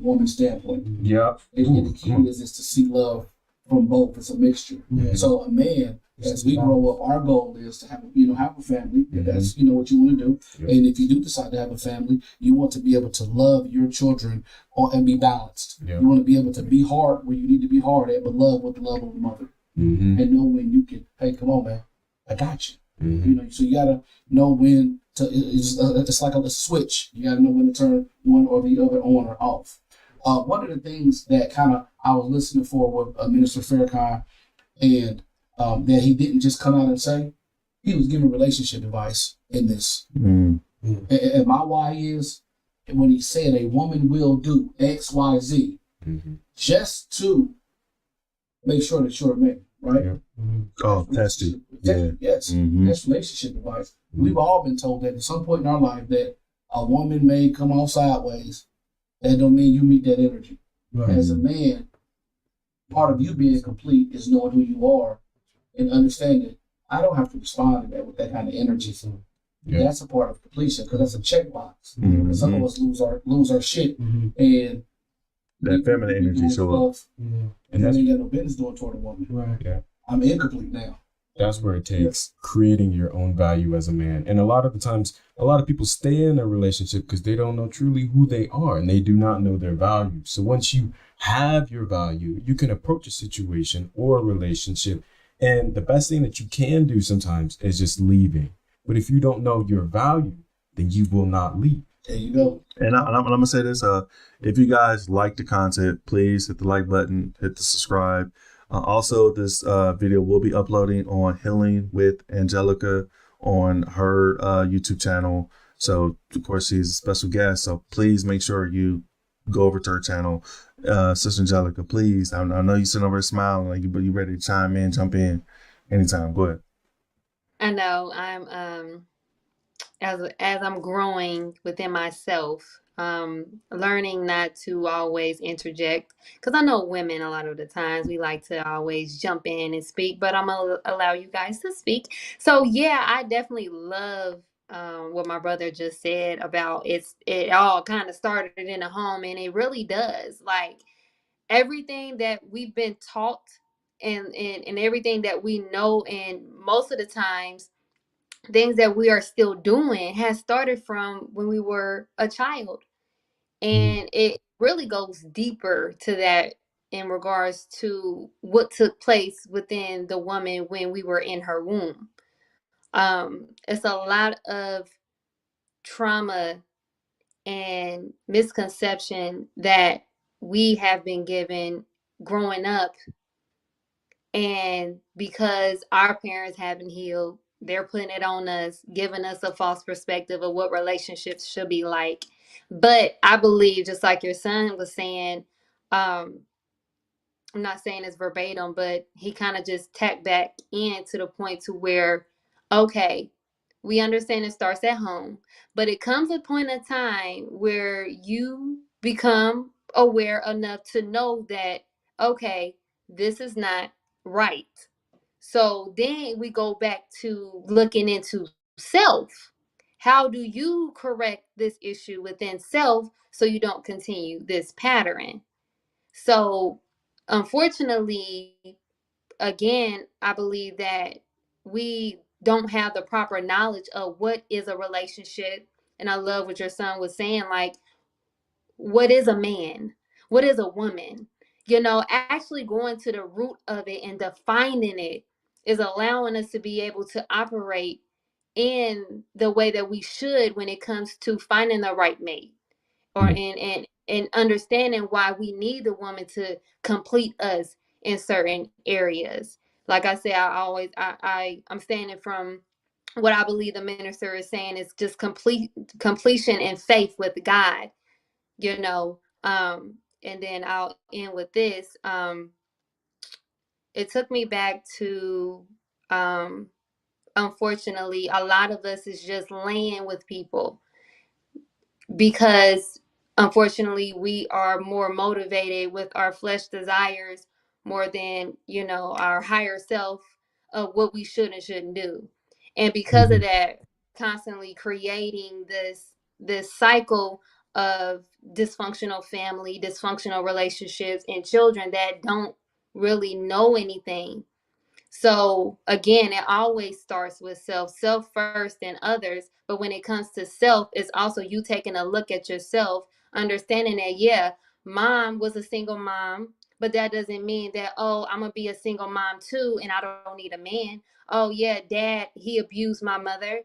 woman's standpoint. Yep. And the key is to see love from both. It's a mixture. Yeah. So a man, as we grow up, our goal is to have a family. If that's what you want to do. Yep. And if you do decide to have a family, you want to be able to love your children and be balanced. Yep. You want to be able to be hard where you need to be hard at, but love with the love of a mother. Mm-hmm. And know when you can, hey, come on, man, I got you. Mm-hmm. You know, so you gotta know when to. It's like a switch. You gotta know when to turn one or the other on or off. One of the things that I was listening for with Minister Farrakhan, and that he didn't just come out and say, he was giving relationship advice in this. Mm-hmm. And my why is when he said a woman will do X, Y, Z, Mm-hmm. just to make sure that you're a man, right? Yeah. Mhm. Oh, test you. Yeah. Yes, Mm-hmm. that's relationship advice. We've all been told that at some point in our life that a woman may come off sideways. That don't mean you meet that energy. Right. As a man, part of you being complete is knowing who you are and understanding I don't have to respond to that with that kind of energy. So Yeah. that's a part of completion because that's a checkbox. Mhm. Because some of us lose our shit Mhm. and That feminine we energy doing show up. stuff Yeah. and And that that's ain't got no business doing toward a woman. Right. I'm incomplete now. That's where it takes creating your own value as a man. And a lot of the times, a lot of people stay in a relationship because they don't know truly who they are and they do not know their value. So once you have your value, you can approach a situation or a relationship. And the best thing that you can do sometimes is just leaving. But if you don't know your value, then you will not leave. There you go. And I'm going to say this. If you guys like the content, please hit the like button, hit the subscribe. Also, this video will be uploading on Healing with Angelica on her YouTube channel. So, of course, she's a special guest. So please make sure you go over to her channel. Sister Angelica, please. I know you're sitting over there smiling like you ready to chime in, jump in anytime. Go ahead. I know I'm as I'm growing within myself, learning not to always interject because I know women a lot of the times we like to always jump in and speak, but I'm gonna allow you guys to speak. So yeah, I definitely love what my brother just said about it all kind of started in a home, and it really does. Like everything that we've been taught and everything that we know, and most of the times things that we are still doing has started from when we were a child, and it really goes deeper to that in regards to what took place within the woman when we were in her womb. It's a lot of trauma and misconception that we have been given growing up, and because our parents haven't healed, they're putting it on us, giving us a false perspective of what relationships should be like. But I believe, just like your son was saying, um, I'm not saying it's verbatim, but he kind of just tacked back in to the point to where, okay, we understand it starts at home, but it comes a point in time where you become aware enough to know that, okay, this is not right. So then we go back to looking into self. How do you correct this issue within self so you don't continue this pattern? So, unfortunately, again, I believe that we don't have the proper knowledge of what is a relationship. And I love what your son was saying, like, what is a man? What is a woman? You know, actually going to the root of it and defining it is allowing us to be able to operate in the way that we should when it comes to finding the right mate, or and understanding why we need the woman to complete us in certain areas. Like I said, I'm standing from what I believe the minister is saying is just completion and faith with God, you know. And then I'll end with this. It took me back to, unfortunately, a lot of us is just laying with people because unfortunately we are more motivated with our flesh desires more than, you know, our higher self of what we should and shouldn't do. And because of that, constantly creating this cycle of dysfunctional family, dysfunctional relationships, and children that don't really know anything. So again, it always starts with self first and others. But when it comes to self, it's also you taking a look at yourself, understanding that, yeah, mom was a single mom, but that doesn't mean that, oh, I'm going to be a single mom too, and I don't need a man. Oh, yeah, dad, he abused my mother.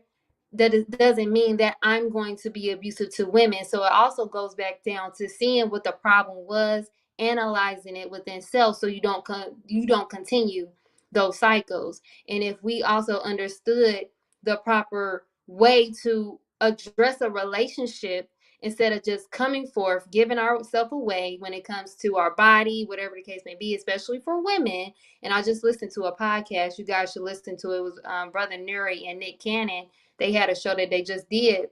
Doesn't mean that I'm going to be abusive to women. So it also goes back down to seeing what the problem was, analyzing it within self, so you don't continue those cycles. And if we also understood the proper way to address a relationship instead of just coming forth, giving ourselves away when it comes to our body, whatever the case may be, especially for women. And I just listened to a podcast. You guys should listen to it. It was Brother Nuri and Nick Cannon. They had a show that they just did.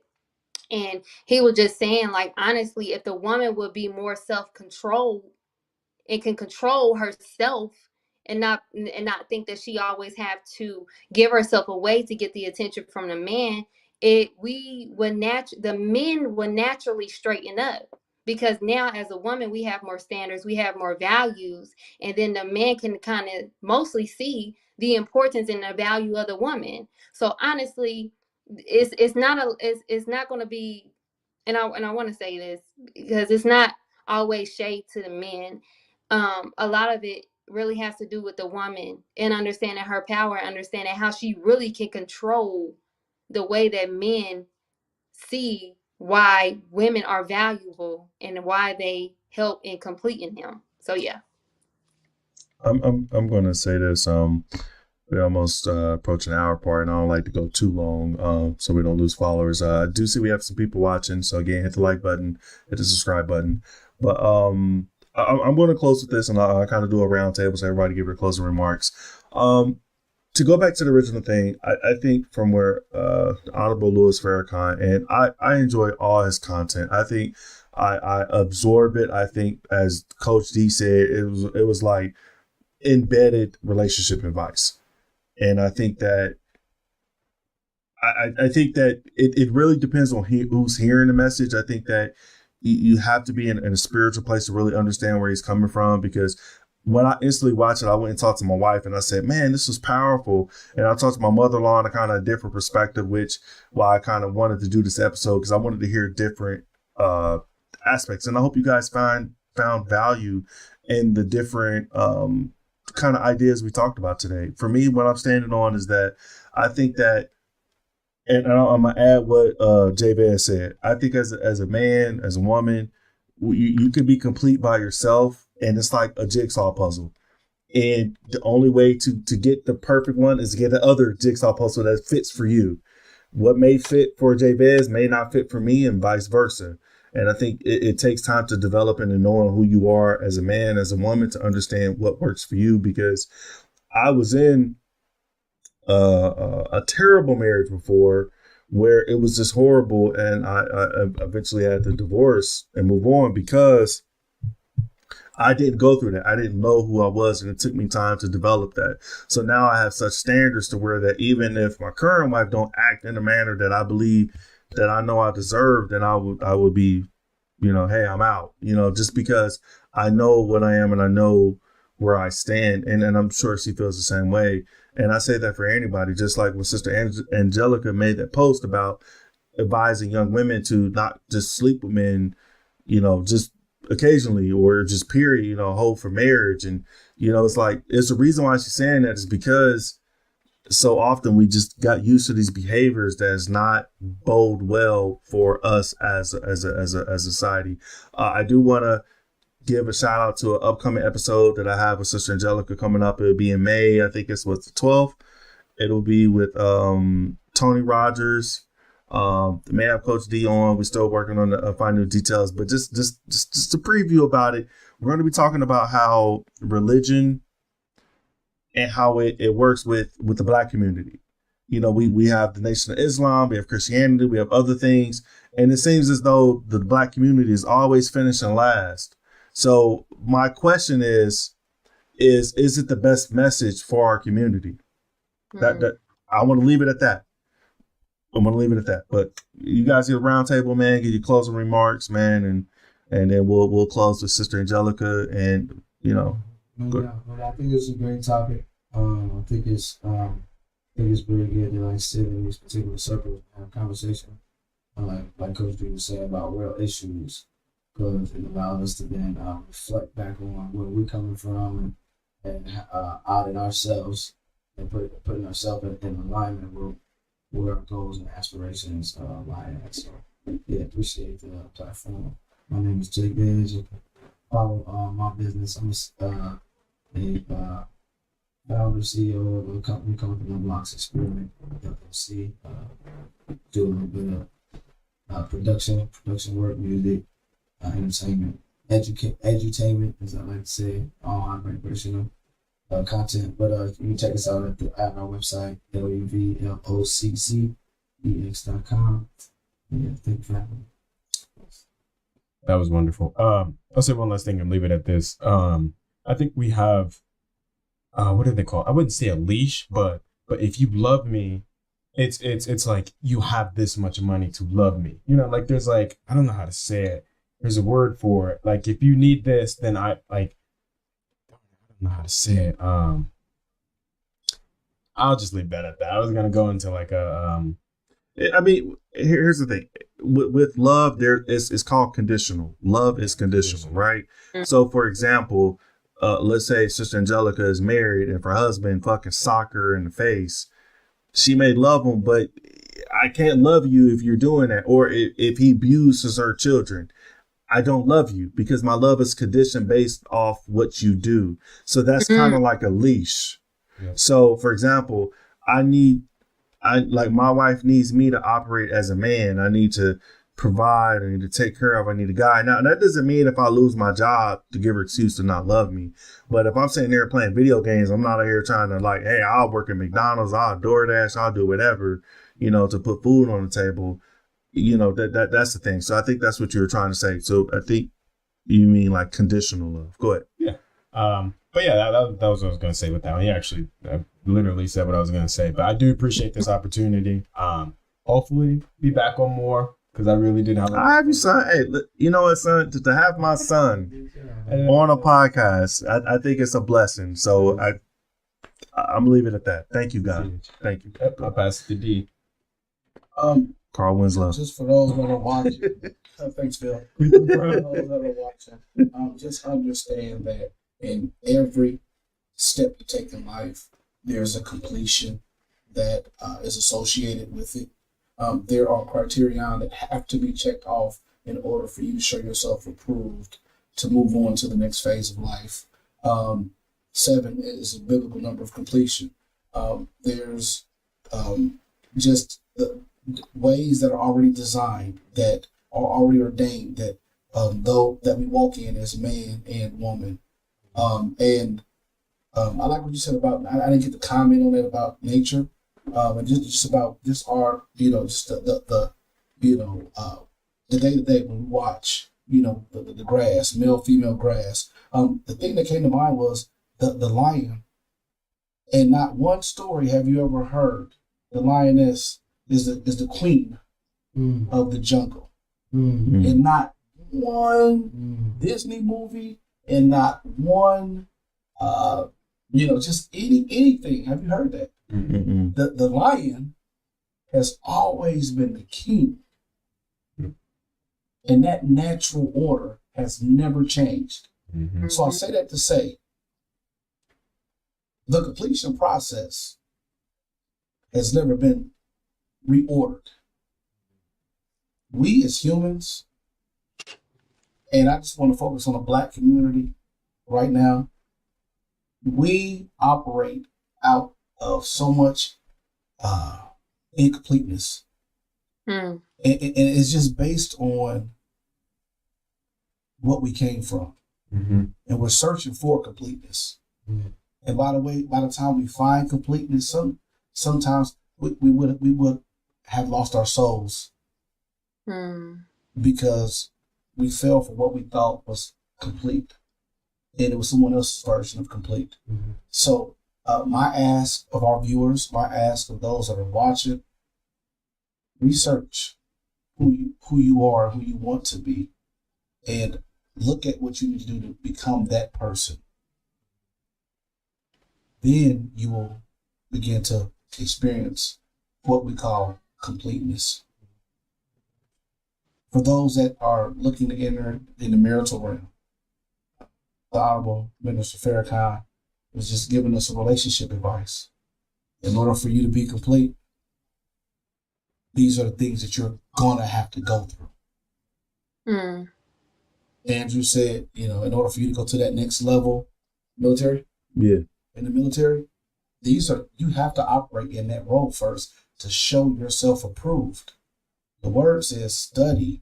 And he was just saying, like, honestly, if the woman would be more self-controlled and can control herself and not think that she always have to give herself away to get the attention from the man, the men would naturally straighten up, because now as a woman we have more standards, we have more values, and then the man can kind of mostly see the importance and the value of the woman. So honestly, it's not going to be, and I want to say this because it's not always shade to the men. A lot of it really has to do with the woman and understanding her power, understanding how she really can control the way that men see why women are valuable and why they help in completing them. So yeah. I'm gonna say this. We almost approach an hour part, and I don't like to go too long, so we don't lose followers. I do see we have some people watching, so again, hit the like button, hit the subscribe button. But I'm going to close with this, and I kind of do a round table so everybody give their closing remarks. To go back to the original thing, I think from where Honorable Louis Farrakhan, and I enjoy all his content. I think I absorb it. I think, as Coach D said, it was like embedded relationship advice. And I think that I think that it really depends on who's hearing the message. I think that you have to be in a spiritual place to really understand where he's coming from, because when I instantly watched it, I went and talked to my wife and I said, man, this was powerful. And I talked to my mother-in-law on a kind of different perspective, which why I kind of wanted to do this episode, because I wanted to hear different aspects. And I hope you guys find found value in the different kind of ideas we talked about today. For me, what I'm standing on is that I think that, and I'm gonna add what Jabez said. I think as a man, as a woman, you can be complete by yourself, and it's like a jigsaw puzzle. And the only way to get the perfect one is to get the other jigsaw puzzle that fits for you. What may fit for Jabez may not fit for me, and vice versa. And I think it takes time to develop into knowing who you are as a man, as a woman, to understand what works for you. Because I was in a terrible marriage before where it was just horrible, and I eventually had to divorce and move on because I didn't go through that. I didn't know who I was, and it took me time to develop that. So now I have such standards to where that even if my current wife don't act in a manner that I believe that I know I deserve, then I would be, hey, I'm out, just because I know what I am and I know where I stand. And I'm sure she feels the same way. And I say that for anybody, just like when Sister Angelica made that post about advising young women to not just sleep with men, just occasionally or just period, hold for marriage. And, it's like, it's the reason why she's saying that is because so often we just got used to these behaviors that is not bode well for us as a society. I do want to give a shout out to an upcoming episode that I have with Sister Angelica coming up. It'll be in May. I think it's the 12th. It'll be with Tony Rogers. May have Coach D on. We're still working on the final details, but just a preview about it. We're going to be talking about how religion and how it works with the Black community. We have the Nation of Islam, we have Christianity, we have other things, and it seems as though the Black community is always finishing last. So my question is it the best message for our community? That I want to leave it at that. I'm going to leave it at that. But you guys get a round table, man. Get your closing remarks, man, and then we'll close with Sister Angelica. And Yeah, I think it's a great topic. I think it's very good to sit in these particular circles and have a conversation, like Coach D was saying about real issues, because it allows us to then reflect back on where we're coming from and audit ourselves and putting ourselves in alignment with where our goals and aspirations lie at. So, yeah, appreciate the platform. My name is Jay Biz. You can follow my business. I'm a founder, CEO of a company called the Unblocks Experiment, LLC. Do a little bit of production work, music, entertainment, edutainment, as I like to say, all vibrational content. But you can check us out at our website, levloccx.com. Yeah, thank you for having me. That was wonderful. I'll say one last thing and leave it at this. I think we have, what do they call it? I wouldn't say a leash, but if you love me, it's like you have this much money to love me. Like there's like, I don't know how to say it. There's a word for it. Like if you need this, then I don't know how to say it. I'll just leave that at that. I was gonna go into like a I mean, here's the thing. With love, it's called conditional. Love is conditional, right? So, for example, let's say Sister Angelica is married and her husband fucking sock her in the face. She may love him, but I can't love you if you're doing that. Or if he abuses her children, I don't love you because my love is conditioned based off what you do. So that's kind of like a leash. Yeah. So, for example, my wife needs me to operate as a man. I need to provide. I need to take care of. I need a guy. Now, that doesn't mean if I lose my job to give her excuse to not love me. But if I'm sitting there playing video games, I'm not out here trying to like, hey, I'll work at McDonald's, I'll DoorDash, I'll do whatever, to put food on the table. That's the thing. So I think that's what you were trying to say. So I think you mean like conditional love. Go ahead. Yeah. But yeah, that was what I was going to say with that one. He actually literally said what I was going to say. But I do appreciate this opportunity. Hopefully be back on more because I really did have. I have your son. Hey, you know what, son? To have my son on a podcast, I think it's a blessing. So I'm leaving it at that. Thank you, God. Thank you. I'll pass it to D. Carl Winslow. Just for those that are watching, thanks, Phil. For those that are watching, just understand that in every step you take in life, there's a completion that is associated with it. There are criteria that have to be checked off in order for you to show yourself approved to move on to the next phase of life. 7 is a biblical number of completion. There's just the ways that are already designed, that are already ordained, that though that we walk in as man and woman. I like what you said about, I didn't get to comment on that about nature, and just about this art, just the day to day when we watch, the grass, male, female grass. The thing that came to mind was the lion. And not one story have you ever heard the lioness is the queen of the jungle. And not one Disney movie, and not one just anything. Have you heard that? The lion has always been the king. And that natural order has never changed. So I say that to say the completion process has never been reordered. We as humans, and I just want to focus on the Black community right now, we operate out of so much incompleteness. And it's just based on what we came from. And we're searching for completeness. And by the way, by the time we find completeness, sometimes we would have lost our souls because we fell for what we thought was complete, and it was someone else's version of complete. So my ask of our viewers, my ask of those that are watching, research who you are, who you want to be, and look at what you need to do to become that person. Then you will begin to experience what we call completeness. For those that are looking to enter in the marital realm, the Honorable Minister Farrakhan was just giving us a relationship advice. In order for you to be complete, these are the things that you're going to have to go through. Andrew said, in order for you to go to that next level, military, in the military, you have to operate in that role first to show yourself approved. The word says study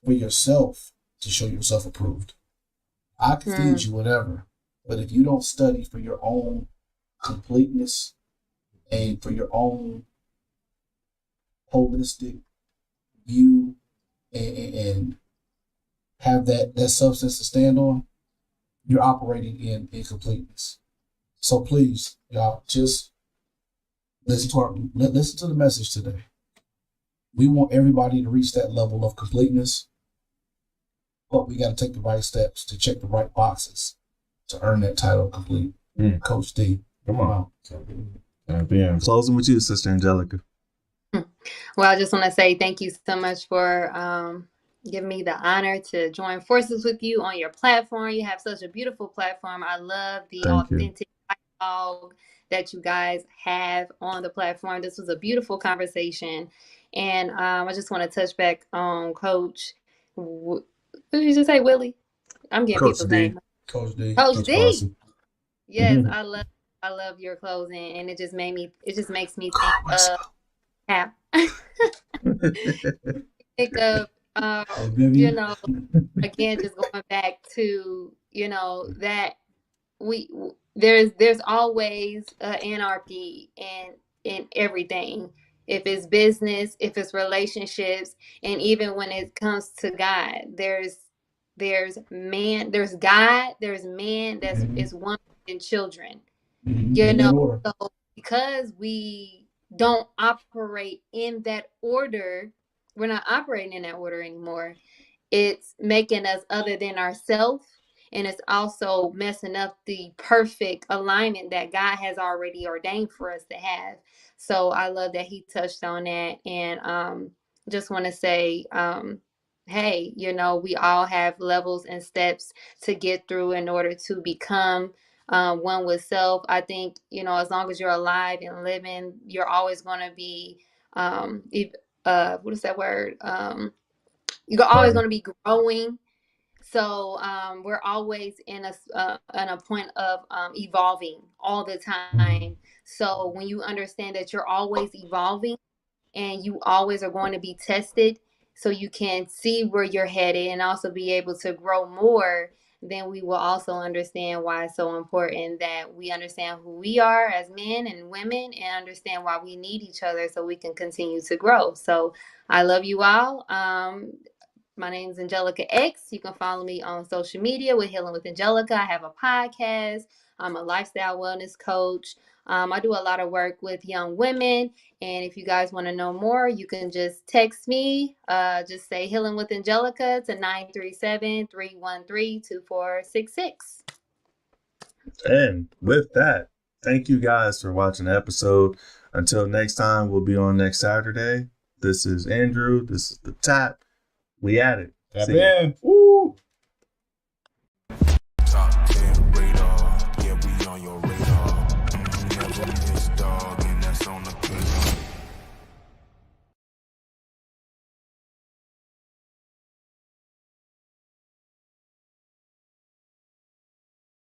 for yourself to show yourself approved. I can feed you whatever, but if you don't study for your own completeness and for your own holistic view and have that substance to stand on, you're operating in incompleteness. So please, y'all, just listen to the message today. We want everybody to reach that level of completeness, but we got to take the right steps to check the right boxes to earn that title of complete. Coach D, come on. Closing with you, Sister Angelica. Well, I just want to say thank you so much for giving me the honor to join forces with you on your platform. You have such a beautiful platform. I love the authentic dialogue that you guys have on the platform. This was a beautiful conversation. And I just want to touch back on Coach. What did you just say, Willie? I'm getting Coach people's D. names. Coach D. Coach D. Carson. Yes, I love your closing, and it just makes me think of T.A.P. Think of again, just going back to that there's always anarchy in everything. If it's business, if it's relationships, and even when it comes to God, there's man, there's God, there's man, is woman and children. So because we don't operate in that order, we're not operating in that order anymore. It's making us other than ourselves, and it's also messing up the perfect alignment that God has already ordained for us to have. So I love that he touched on that. And just want to say, hey, we all have levels and steps to get through in order to become one with self. I think, as long as you're alive and living, you're always going to be, what is that word? You're always going to be growing. So we're always in a point of evolving all the time. So when you understand that you're always evolving and you always are going to be tested, so you can see where you're headed and also be able to grow more, then we will also understand why it's so important that we understand who we are as men and women and understand why we need each other so we can continue to grow. So I love you all. My name is Angelica X. You can follow me on social media with Healing with Angelica. I have a podcast. I'm a lifestyle wellness coach. I do a lot of work with young women. And if you guys want to know more, you can just text me. Just say Healing with Angelica to 937-313-2466. And with that, thank you guys for watching the episode. Until next time, we'll be on next Saturday. This is Andrew. This is the T.A.P. We at it. Tap in. Woo!